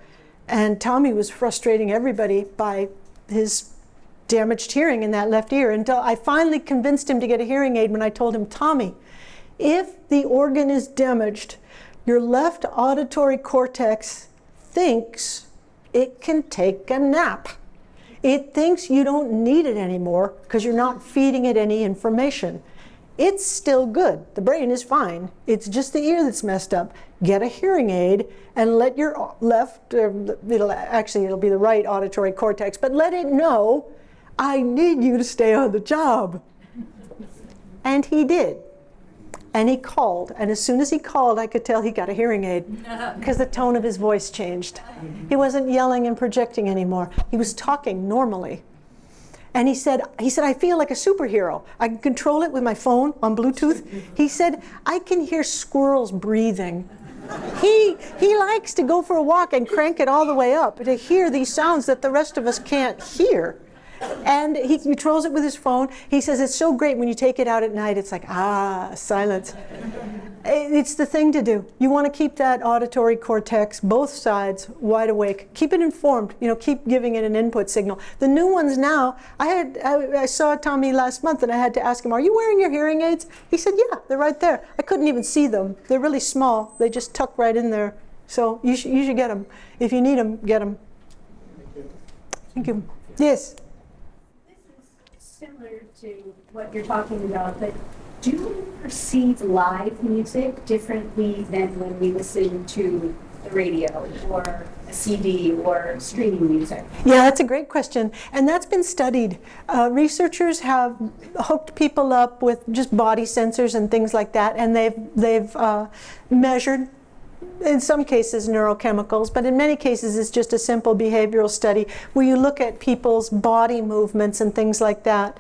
S2: And Tommy was frustrating everybody by his damaged hearing in that left ear until I finally convinced him to get a hearing aid when I told him, Tommy, if the organ is damaged, your left auditory cortex thinks it can take a nap. It thinks you don't need it anymore because you're not feeding it any information. It's still good. The brain is fine. It's just the ear that's messed up. Get a hearing aid and let your left, it'll be the right auditory cortex, but let it know, I need you to stay on the job. And he did. And he called, and as soon as he called, I could tell he got a hearing aid because the tone of his voice changed. He wasn't yelling and projecting anymore. He was talking normally. And he said, I feel like a superhero. I can control it with my phone on Bluetooth. He said, I can hear squirrels breathing. He likes to go for a walk and crank it all the way up to hear these sounds that the rest of us can't hear. And he controls it with his phone. He says it's so great when you take it out at night, it's like, silence. It's the thing to do. You want to keep that auditory cortex, both sides, wide awake. Keep it informed, keep giving it an input signal. The new ones now, I saw Tommy last month and I had to ask him, are you wearing your hearing aids? He said, yeah, they're right there. I couldn't even see them. They're really small. They just tuck right in there. So you should get them. If you need them, get them. Thank you. Yes?
S10: Similar to what you're talking about, but do you perceive live music differently than when we listen to the radio or a CD or streaming music?
S2: Yeah, that's a great question, and that's been studied. Researchers have hooked people up with just body sensors and things like that, and they've measured, in some cases, neurochemicals, but in many cases it's just a simple behavioral study where you look at people's body movements and things like that.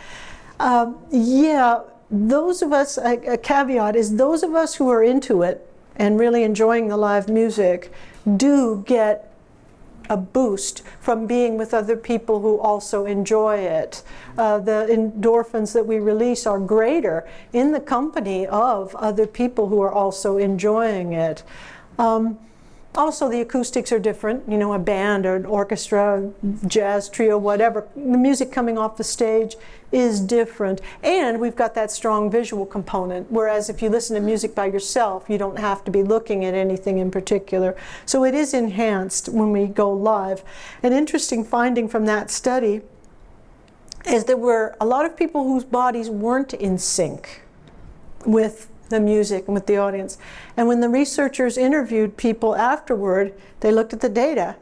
S2: Those of us, a caveat is those of us who are into it and really enjoying the live music do get a boost from being with other people who also enjoy it. The endorphins that we release are greater in the company of other people who are also enjoying it. Also, the acoustics are different. You know, a band or an orchestra, jazz trio, whatever. The music coming off the stage is different. And we've got that strong visual component, whereas if you listen to music by yourself, you don't have to be looking at anything in particular. So it is enhanced when we go live. An interesting finding from that study is there were a lot of people whose bodies weren't in sync with the music and with the audience. And when the researchers interviewed people afterward, they looked at the data.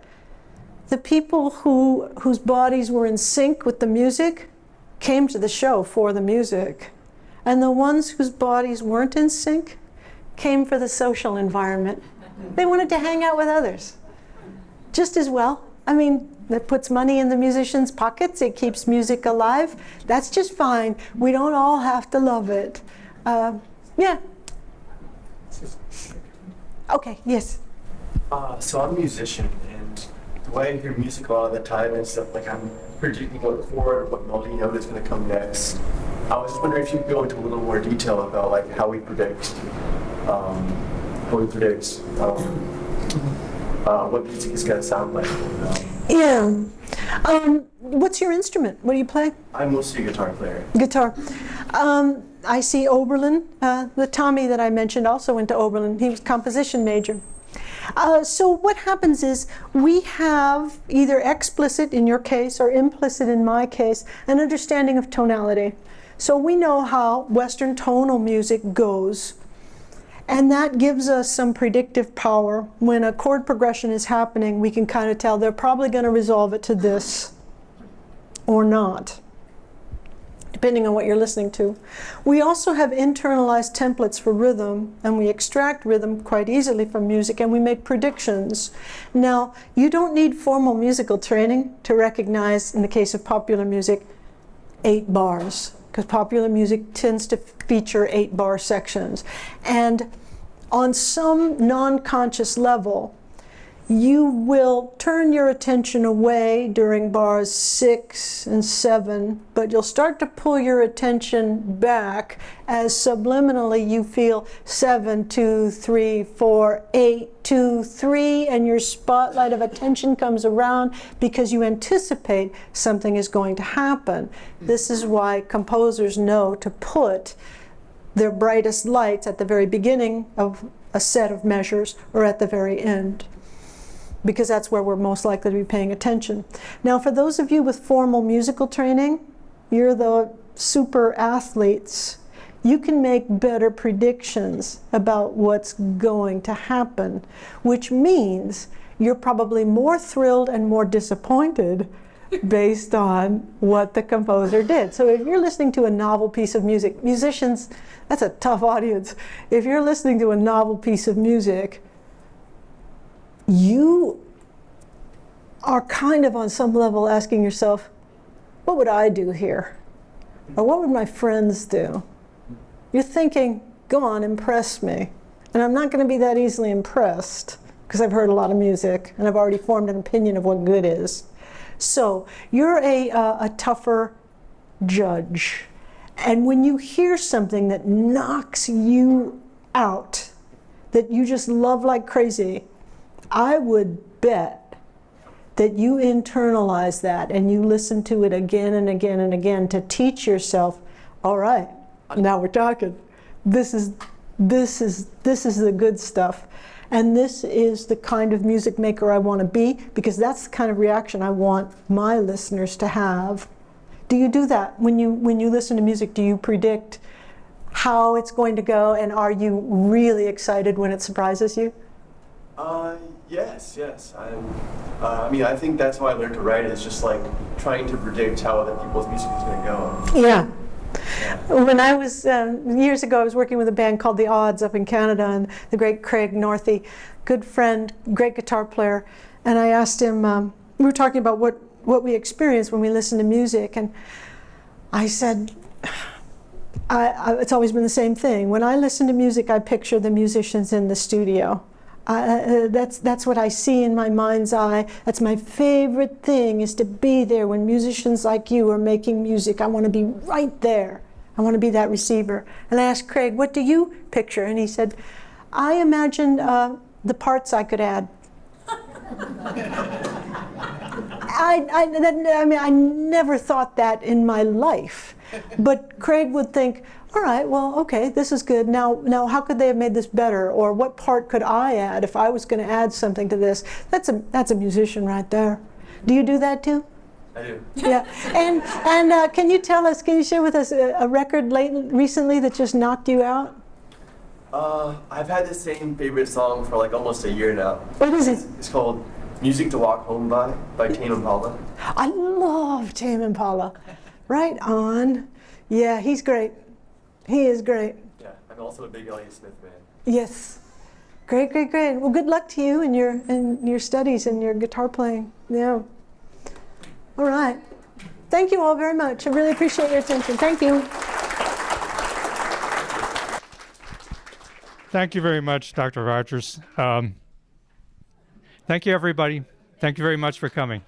S2: The people whose bodies were in sync with the music came to the show for the music. And the ones whose bodies weren't in sync came for the social environment. They wanted to hang out with others just as well. I mean, that puts money in the musicians' pockets. It keeps music alive. That's just fine. We don't all have to love it. Yeah. Okay, yes.
S11: So I'm a musician, and the way I hear music a lot of the time is that, like, I'm predicting what chord or what melody note is going to come next. I was just wondering if you could go into a little more detail about, like, how we predict what music is going to sound like.
S2: Yeah. What's your instrument? What do you play?
S11: I'm mostly a guitar player.
S2: Guitar. I see Oberlin. The Tommy that I mentioned also went to Oberlin. He was composition major. So what happens is we have either explicit in your case or implicit in my case an understanding of tonality. So we know how Western tonal music goes. And that gives us some predictive power. When a chord progression is happening, we can kind of tell they're probably going to resolve it to this or not, depending on what you're listening to. We also have internalized templates for rhythm, and we extract rhythm quite easily from music, and we make predictions. Now, you don't need formal musical training to recognize, in the case of popular music, 8 bars, because popular music tends to feature 8-bar sections. And on some non-conscious level, you will turn your attention away during bars 6 and 7, but you'll start to pull your attention back as subliminally you feel 7, 2, 3, 4, 8, 2, 3, and your spotlight of attention comes around because you anticipate something is going to happen. This is why composers know to put their brightest lights at the very beginning of a set of measures or at the very end, because that's where we're most likely to be paying attention. Now, for those of you with formal musical training, you're the super athletes. You can make better predictions about what's going to happen, which means you're probably more thrilled and more disappointed based on what the composer did. So if you're listening to a novel piece of music, musicians, that's a tough audience. If you're listening to a novel piece of music, you are kind of on some level asking yourself, what would I do here? Or what would my friends do? You're thinking, go on, impress me. And I'm not going to be that easily impressed because I've heard a lot of music and I've already formed an opinion of what good is. So you're a tougher judge. And when you hear something that knocks you out, that you just love like crazy, I would bet that you internalize that and you listen to it again and again and again to teach yourself, all right, now we're talking. This is the good stuff. And this is the kind of music maker I want to be, because that's the kind of reaction I want my listeners to have. Do you do that? When you listen to music, do you predict how it's going to go, and are you really excited when it surprises you?
S11: Yes. I mean, I think that's how I learned to write, is just like trying to predict how other people's music is going to go.
S2: Yeah. When I was, years ago, I was working with a band called The Odds up in Canada, and the great Craig Northey, good friend, great guitar player, and I asked him, we were talking about what we experience when we listen to music, and I said, it's always been the same thing. When I listen to music, I picture the musicians in the studio. That's what I see in my mind's eye. That's my favorite thing, is to be there when musicians like you are making music. I want to be right there. I want to be that receiver. And I asked Craig, what do you picture? And he said, I imagined the parts I could add. I never thought that in my life. But Craig would think, all right, well, okay, this is good. Now, how could they have made this better? Or what part could I add if I was going to add something to this? That's a musician right there. Do you do that too?
S11: I do.
S2: Yeah. And can you tell us, can you share with us a record recently that just knocked you out?
S11: I've had the same favorite song for like almost a year now.
S2: What is it?
S11: It's called Music to Walk Home by Tame Impala.
S2: I love Tame Impala. Right on. Yeah, he's great. He is great.
S11: Yeah, I'm also a big Elliott Smith fan.
S2: Yes. Great, great, great. Well, good luck to you in your studies and your guitar playing. Yeah. All right. Thank you all very much. I really appreciate your attention. Thank you.
S1: Thank you very much, Dr. Rogers. Thank you, everybody. Thank you very much for coming.